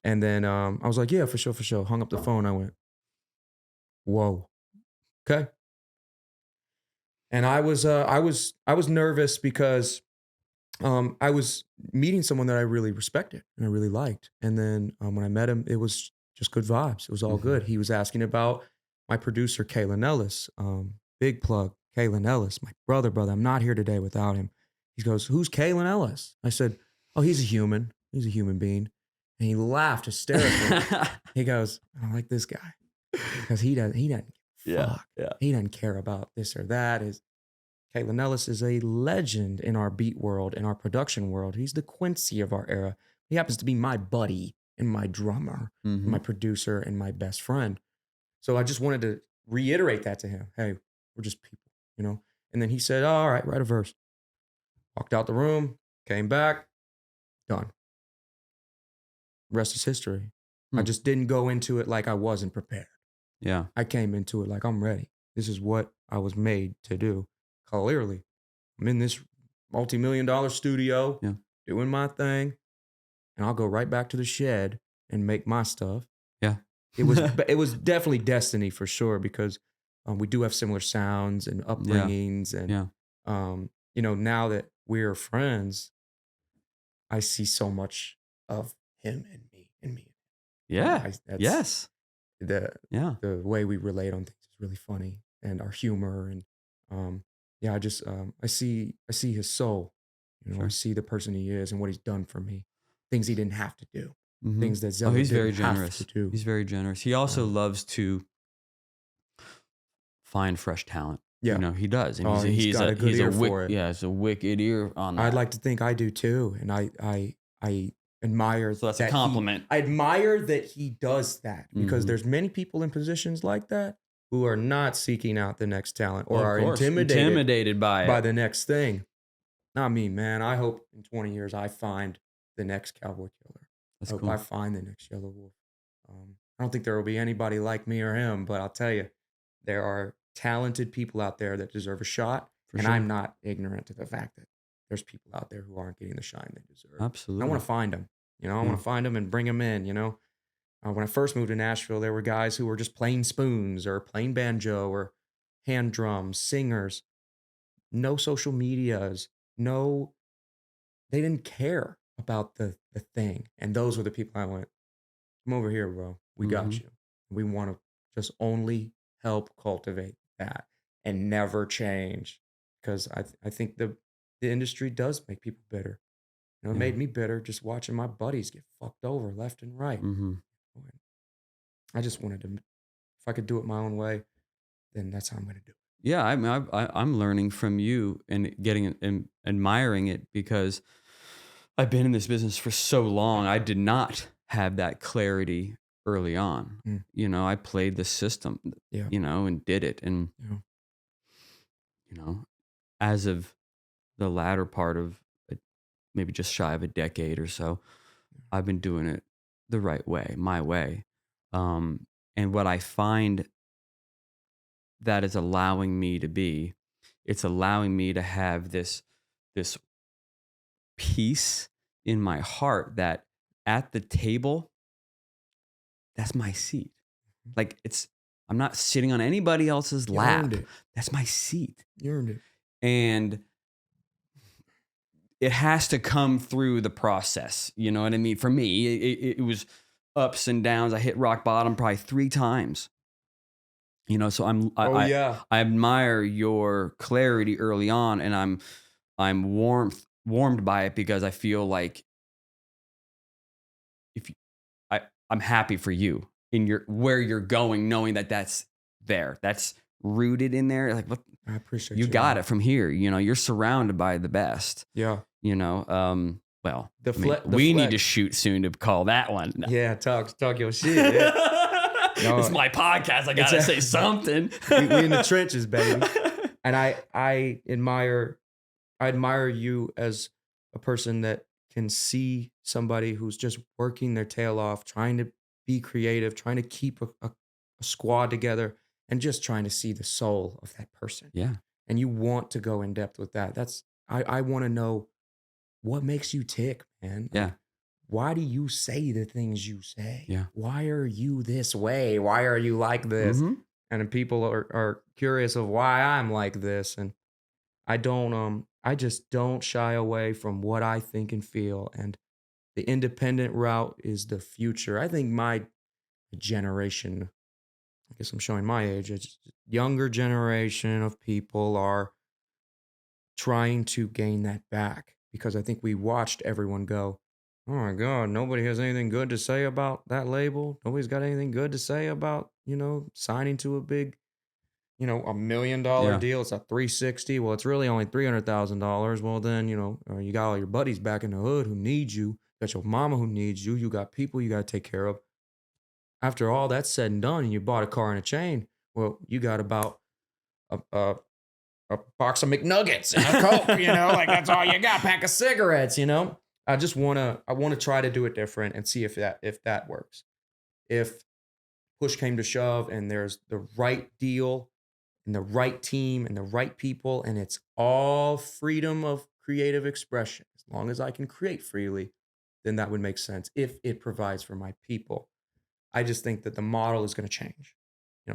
[SPEAKER 2] And then I was like, yeah, for sure, for sure. Hung up the phone. I went, whoa. Okay. And I was nervous because I was meeting someone that I really respected and I really liked. And then when I met him, it was just good vibes. It was all
[SPEAKER 1] Mhm.
[SPEAKER 2] good. He was asking about my producer, Kalen Ellis. Big plug, Kalen Ellis, my brother. I'm not here today without him. He goes, who's Kalen Ellis? I said, oh, he's a human. He's a human being. And he laughed hysterically. He goes, I don't like this guy because he doesn't
[SPEAKER 1] Yeah,
[SPEAKER 2] fuck.
[SPEAKER 1] yeah.
[SPEAKER 2] He doesn't care about this or that. Kalen Ellis is a legend in our beat world, in our production world. He's the Quincy of our era. He happens to be my buddy and my drummer, and my
[SPEAKER 1] Mhm.
[SPEAKER 2] producer and my best friend. So I just wanted to reiterate that to him. Hey, we're just people, you know? And then he said, oh, all right, write a verse. Walked out the room, came back, done. Rest is history. I
[SPEAKER 1] Hmm.
[SPEAKER 2] just didn't go into it like I wasn't prepared.
[SPEAKER 1] Yeah.
[SPEAKER 2] I came into it like I'm ready. This is what I was made to do. Clearly, I'm in this multi-million-dollar studio
[SPEAKER 1] Yeah.
[SPEAKER 2] doing my thing, and I'll go right back to the shed and make my stuff.
[SPEAKER 1] Yeah.
[SPEAKER 2] It was definitely destiny for sure because we do have similar sounds and upbringings, and
[SPEAKER 1] Yeah.
[SPEAKER 2] you know, now that we're friends, I see so much of him and me and me.
[SPEAKER 1] Yeah.
[SPEAKER 2] That's
[SPEAKER 1] Yes.
[SPEAKER 2] the
[SPEAKER 1] Yeah.
[SPEAKER 2] the way we relate on things is really funny, and our humor, and yeah, I just I see his soul, you know. I
[SPEAKER 1] Sure.
[SPEAKER 2] see the person he is and what he's done for me, things he didn't have to do,
[SPEAKER 1] Mhm.
[SPEAKER 2] things that
[SPEAKER 1] Oh,
[SPEAKER 2] Zeller
[SPEAKER 1] he's
[SPEAKER 2] didn't
[SPEAKER 1] very
[SPEAKER 2] have
[SPEAKER 1] generous.
[SPEAKER 2] to do.
[SPEAKER 1] He's very generous. He also
[SPEAKER 2] Um,
[SPEAKER 1] loves to find fresh talent.
[SPEAKER 2] Yeah.
[SPEAKER 1] You know, he does. And
[SPEAKER 2] Oh, he's got a good ear for it.
[SPEAKER 1] Yeah, it's a wicked ear on that.
[SPEAKER 2] I'd like to think I do too, and I admire
[SPEAKER 1] So that's a
[SPEAKER 2] that
[SPEAKER 1] compliment.
[SPEAKER 2] I admire that he does that because
[SPEAKER 1] Mhm.
[SPEAKER 2] there's many people in positions like that who are not seeking out the next talent or
[SPEAKER 1] Of
[SPEAKER 2] are
[SPEAKER 1] course.
[SPEAKER 2] intimidated
[SPEAKER 1] by
[SPEAKER 2] by
[SPEAKER 1] it.
[SPEAKER 2] the next thing. Not me, man. I hope in 20 years I find the next Cowboy Killer.
[SPEAKER 1] That's
[SPEAKER 2] I hope
[SPEAKER 1] cool.
[SPEAKER 2] I find the next Yellow Wolf. I don't think there will be anybody like me or him, but I'll tell you, there are talented people out there that deserve a shot.
[SPEAKER 1] For
[SPEAKER 2] And
[SPEAKER 1] sure.
[SPEAKER 2] I'm not ignorant to the fact that there's people out there who aren't getting the shine they deserve. I
[SPEAKER 1] Absolutely.
[SPEAKER 2] want to find them. You know, I
[SPEAKER 1] Yeah.
[SPEAKER 2] want to find them and bring them in. You know, when I first moved to Nashville, there were guys who were just playing spoons or playing banjo or hand drums, singers, no social medias, no, they didn't care about the thing. And those were the people I went, come over here, bro. We got
[SPEAKER 1] Mhm.
[SPEAKER 2] you. We want to just only help cultivate that and never change. Because I think the industry does make people bitter. You know, it
[SPEAKER 1] Yeah.
[SPEAKER 2] made me bitter just watching my buddies get fucked over left and right.
[SPEAKER 1] Mhm.
[SPEAKER 2] I just wanted to, if I could do it my own way, then that's how I'm going to do it.
[SPEAKER 1] Yeah, I mean, I'm learning from you and getting and admiring it because I've been in this business for so long. I did not have that clarity early on.
[SPEAKER 2] Mm,
[SPEAKER 1] I played the system,
[SPEAKER 2] yeah.
[SPEAKER 1] and did it. And,
[SPEAKER 2] Yeah.
[SPEAKER 1] you know, as of the latter part of maybe just shy of a decade or so, I've been doing it the right way, my way. And what I find that is allowing me to be, it's allowing me to have this peace in my heart that at the table, that's my seat. Like I'm not sitting on anybody else's
[SPEAKER 2] You earned
[SPEAKER 1] lap.
[SPEAKER 2] it.
[SPEAKER 1] That's my seat.
[SPEAKER 2] You earned it.
[SPEAKER 1] And it has to come through the process. You know what I mean? For me, it was ups and downs. I hit rock bottom probably 3 times. So
[SPEAKER 2] Oh, yeah.
[SPEAKER 1] I admire your clarity early on, and I'm warmed by it because I feel like if you, I'm happy for you in your where you're going, knowing that that's rooted in there. Like, what,
[SPEAKER 2] I appreciate
[SPEAKER 1] you
[SPEAKER 2] you,
[SPEAKER 1] got
[SPEAKER 2] man.
[SPEAKER 1] it from here. You're surrounded by the best.
[SPEAKER 2] Yeah.
[SPEAKER 1] Well,
[SPEAKER 2] The
[SPEAKER 1] I mean,
[SPEAKER 2] fle- the
[SPEAKER 1] we need to
[SPEAKER 2] flex.
[SPEAKER 1] shoot soon to call that one. No.
[SPEAKER 2] Yeah. Talk your shit. Yeah. No,
[SPEAKER 1] It's my podcast. I
[SPEAKER 2] it's
[SPEAKER 1] gotta
[SPEAKER 2] a-
[SPEAKER 1] say something.
[SPEAKER 2] we in the trenches, baby. And I admire you as a person that can see somebody who's just working their tail off, trying to be creative, trying to keep a squad together, and just trying to see the soul of that person.
[SPEAKER 1] Yeah.
[SPEAKER 2] And you want to go in depth with that. I want to know what makes you tick, man.
[SPEAKER 1] Yeah.
[SPEAKER 2] Like, why do you say the things you say?
[SPEAKER 1] Yeah.
[SPEAKER 2] Why are you this way? Why are you like this?
[SPEAKER 1] Mhm.
[SPEAKER 2] And then people are curious of why I'm like this. And I just don't shy away from what I think and feel. And the independent route is the future. I think my generation, I guess I'm showing my age, it's younger generation of people are trying to gain that back because I think we watched everyone go, oh my God, nobody has anything good to say about that label. Nobody's got anything good to say about, signing to a big, $1 million
[SPEAKER 1] Yeah.
[SPEAKER 2] deal. It's a 360. Well, it's really only $300,000. Well, then, you got all your buddies back in the hood who need you. You got your mama who needs you. You got people you got to take care of. After all that's said and done, and you bought a car and a chain, well, you got about a box of McNuggets and a Coke, like that's all you got, pack of cigarettes. I want to try to do it different and see if that works. If push came to shove and there's the right deal and the right team and the right people and it's all freedom of creative expression, as long as I can create freely, then that would make sense if it provides for my people. I just think that the model is going to change.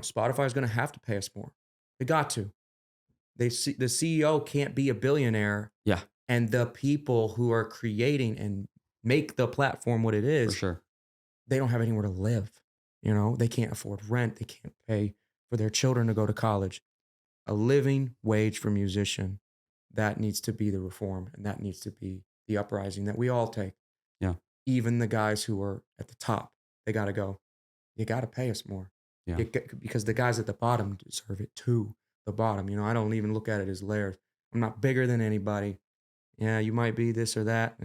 [SPEAKER 2] Spotify is going to have to pay us more. They got to. The CEO can't be a billionaire,
[SPEAKER 1] Yeah.
[SPEAKER 2] and the people who are creating and make the platform what it
[SPEAKER 1] For
[SPEAKER 2] is,
[SPEAKER 1] sure.
[SPEAKER 2] they don't have anywhere to live. They can't afford rent. They can't pay for their children to go to college. A living wage for musician, that needs to be the reform, and that needs to be the uprising that we all take.
[SPEAKER 1] Yeah.
[SPEAKER 2] Even the guys who are at the top, they got to go, you got to pay us more.
[SPEAKER 1] Yeah.
[SPEAKER 2] Because the guys at the bottom deserve it too. The bottom, I don't even look at it as layers. I'm not bigger than anybody. Yeah, you might be this or that.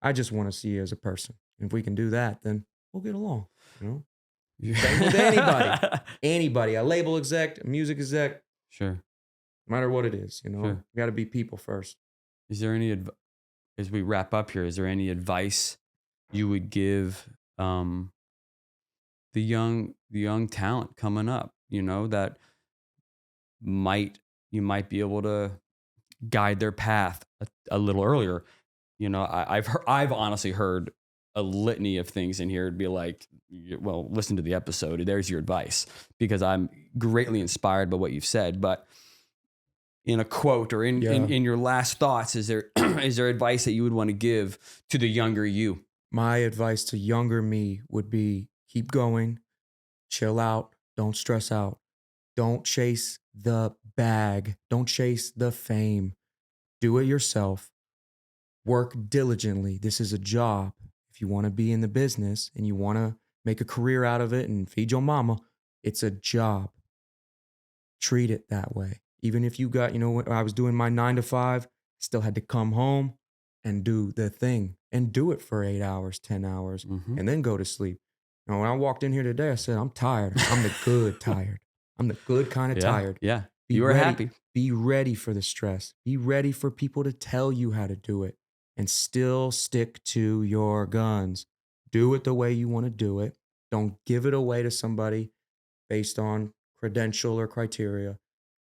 [SPEAKER 2] I just want to see you as a person. If we can do that, then we'll get along. Same with anybody. Anybody, a label exec, a music exec,
[SPEAKER 1] Sure.
[SPEAKER 2] no matter what it is,
[SPEAKER 1] Sure.
[SPEAKER 2] you got to be people first.
[SPEAKER 1] Is there any as we wrap up here? Is there any advice you would give the young talent coming up? That you might be able to guide their path a little earlier. I've honestly heard a litany of things in here to be like, well, listen to the episode. There's your advice, because I'm greatly inspired by what you've said. But in a quote or in your last thoughts, is there is there advice that you would want to give to the younger you?
[SPEAKER 2] My advice to younger me would be keep going, chill out, don't stress out. Don't chase the bag, don't chase the fame. Do it yourself. Work diligently. This is a job. If you want to be in the business and you want to make a career out of it and feed your mama, it's a job. Treat it that way. Even if you got, when I was doing my 9 to 5, still had to come home and do the thing and do it for 8 hours, 10 hours, and then go to sleep. When I walked in here today, I said, I'm tired. I'm the good tired. I'm the good kind of tired.
[SPEAKER 1] Yeah.
[SPEAKER 2] Be
[SPEAKER 1] You were
[SPEAKER 2] ready.
[SPEAKER 1] happy.
[SPEAKER 2] Be ready for the stress. Be ready for people to tell you how to do it and still stick to your guns. Do it the way you want to do it. Don't give it away to somebody based on credential or criteria.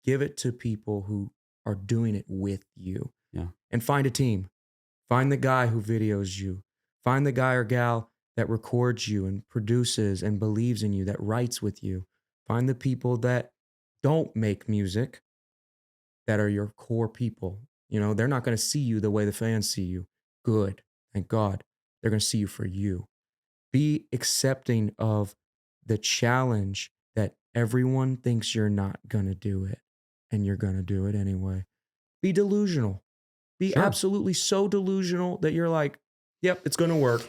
[SPEAKER 2] Give it to people who are doing it with you.
[SPEAKER 1] Yeah.
[SPEAKER 2] And find a team. Find the guy who videos you. Find the guy or gal that records you and produces and believes in you, that writes with you. Find the people that don't make music, that are your core people. They're not going to see you the way the fans see you. Good. Thank God. They're going to see you for you. Be accepting of the challenge that everyone thinks you're not going to do it, and you're going to do it anyway. Be delusional. Be absolutely so delusional that you're like, yep, it's going to work.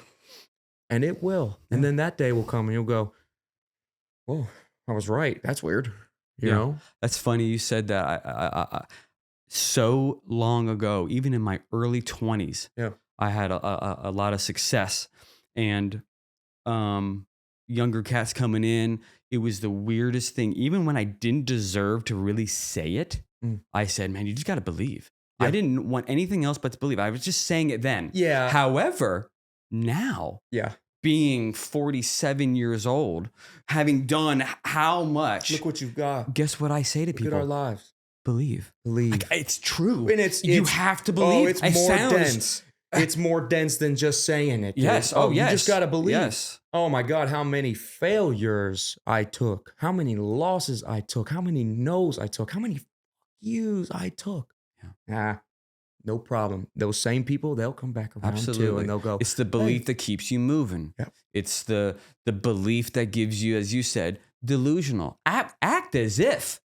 [SPEAKER 2] And it will. And then that day will come and you'll go, whoa, I was right. That's weird. You know?
[SPEAKER 1] That's funny you said that. I so long ago, even in my early 20s, I had a lot of success, and younger cats coming in. It was the weirdest thing. Even when I didn't deserve to really say it, I said, man, you just got to believe. I didn't want anything else but to believe. I was just saying it then.
[SPEAKER 2] Yeah.
[SPEAKER 1] However, now, being 47 years old, having done how much?
[SPEAKER 2] Look what you've got.
[SPEAKER 1] Guess what I say to people?
[SPEAKER 2] Look at our lives.
[SPEAKER 1] Believe.
[SPEAKER 2] Believe.
[SPEAKER 1] It's true.
[SPEAKER 2] And
[SPEAKER 1] you have to believe.
[SPEAKER 2] Oh, it's more dense. It's more dense than just saying it. Dude.
[SPEAKER 1] Yes.
[SPEAKER 2] Oh, yes. You just got to believe.
[SPEAKER 1] Yes.
[SPEAKER 2] Oh my God, how many failures I took. How many losses I took. How many no's I took. How many yous I took. No problem. Those same people, they'll come back around too, and they'll go.
[SPEAKER 1] It's the belief that keeps you moving.
[SPEAKER 2] Yep.
[SPEAKER 1] It's the belief that gives you, as you said, delusional. Act as if.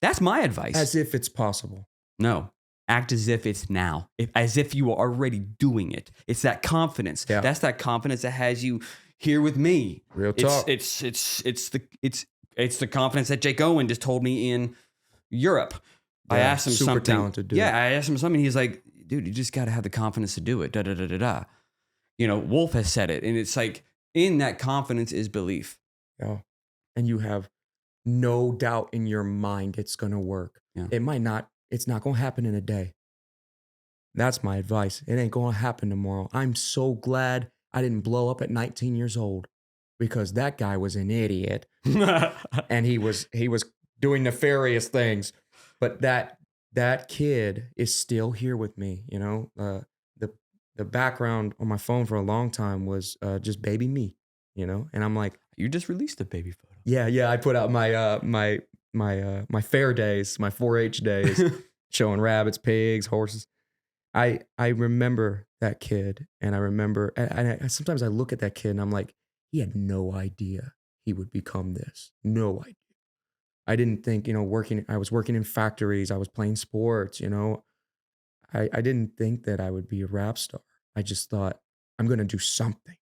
[SPEAKER 1] That's my advice.
[SPEAKER 2] As if it's possible.
[SPEAKER 1] No. Act as if it's now. As if you are already doing it. It's that confidence.
[SPEAKER 2] Yeah.
[SPEAKER 1] That's that confidence that has you here with me.
[SPEAKER 2] Real talk.
[SPEAKER 1] It's the confidence that Jake Owen just told me in Europe. I asked him
[SPEAKER 2] super
[SPEAKER 1] something.
[SPEAKER 2] Talented dude.
[SPEAKER 1] Yeah, I asked him something. He's like, dude, you just got to have the confidence to do it. Da, da, da, da, da. Wolf has said it. And it's like, in that confidence is belief.
[SPEAKER 2] Yeah. And you have no doubt in your mind it's going to work.
[SPEAKER 1] Yeah.
[SPEAKER 2] It's not going to happen in a day. That's my advice. It ain't going to happen tomorrow. I'm so glad I didn't blow up at 19 years old, because that guy was an idiot and he was doing nefarious things. But that kid is still here with me. The background on my phone for a long time was just baby me. And I'm like,
[SPEAKER 1] you just released a baby photo.
[SPEAKER 2] Yeah. I put out my fair days, my 4-H days, showing rabbits, pigs, horses. I remember that kid, and I remember, and sometimes I look at that kid and I'm like, he had no idea he would become this. No idea. I didn't think, I was working in factories. I was playing sports, I didn't think that I would be a rap star. I just thought, I'm going to do something.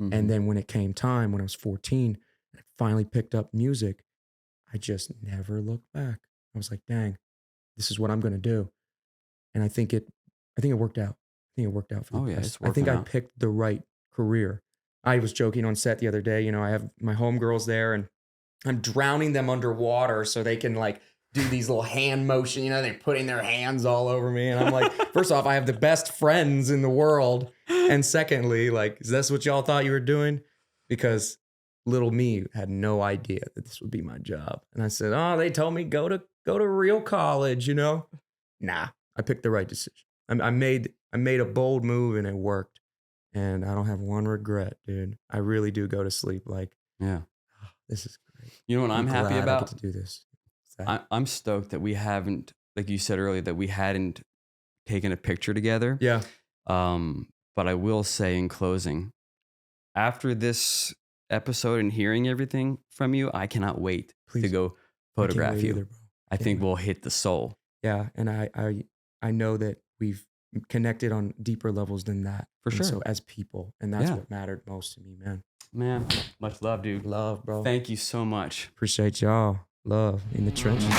[SPEAKER 2] Mm-hmm. And then when it came time, when I was 14, I finally picked up music. I just never looked back. I was like, dang, this is what I'm going to do. And I think it worked out. I think it worked out for the best. I think I picked the right career. I was joking on set the other day, I have my homegirls there, and I'm drowning them underwater so they can do these little hand motion. They're putting their hands all over me. And I'm like, first off, I have the best friends in the world. And secondly, is this what y'all thought you were doing? Because little me had no idea that this would be my job. And I said, oh, they told me go to real college, Nah, I picked the right decision. I made a bold move, and it worked. And I don't have one regret, dude. I really do go to sleep this is great.
[SPEAKER 1] You know what I'm happy about?
[SPEAKER 2] I get to do this.
[SPEAKER 1] I'm stoked that we haven't like you said earlier, that we hadn't taken a picture together.
[SPEAKER 2] Yeah.
[SPEAKER 1] But I will say in closing, after this episode and hearing everything from you, I cannot wait to
[SPEAKER 2] Please.
[SPEAKER 1] go
[SPEAKER 2] I can't
[SPEAKER 1] photograph
[SPEAKER 2] wait
[SPEAKER 1] you.
[SPEAKER 2] either, bro.
[SPEAKER 1] I
[SPEAKER 2] Can't
[SPEAKER 1] think
[SPEAKER 2] wait.
[SPEAKER 1] we'll hit the soul.
[SPEAKER 2] Yeah, and I know that we've connected on deeper levels than that.
[SPEAKER 1] For
[SPEAKER 2] And
[SPEAKER 1] sure.
[SPEAKER 2] so as people, and that's
[SPEAKER 1] Yeah.
[SPEAKER 2] what mattered most to me, man.
[SPEAKER 1] Man, much love, dude.
[SPEAKER 2] Love, bro.
[SPEAKER 1] Thank you so much.
[SPEAKER 2] Appreciate y'all. Love in the trenches.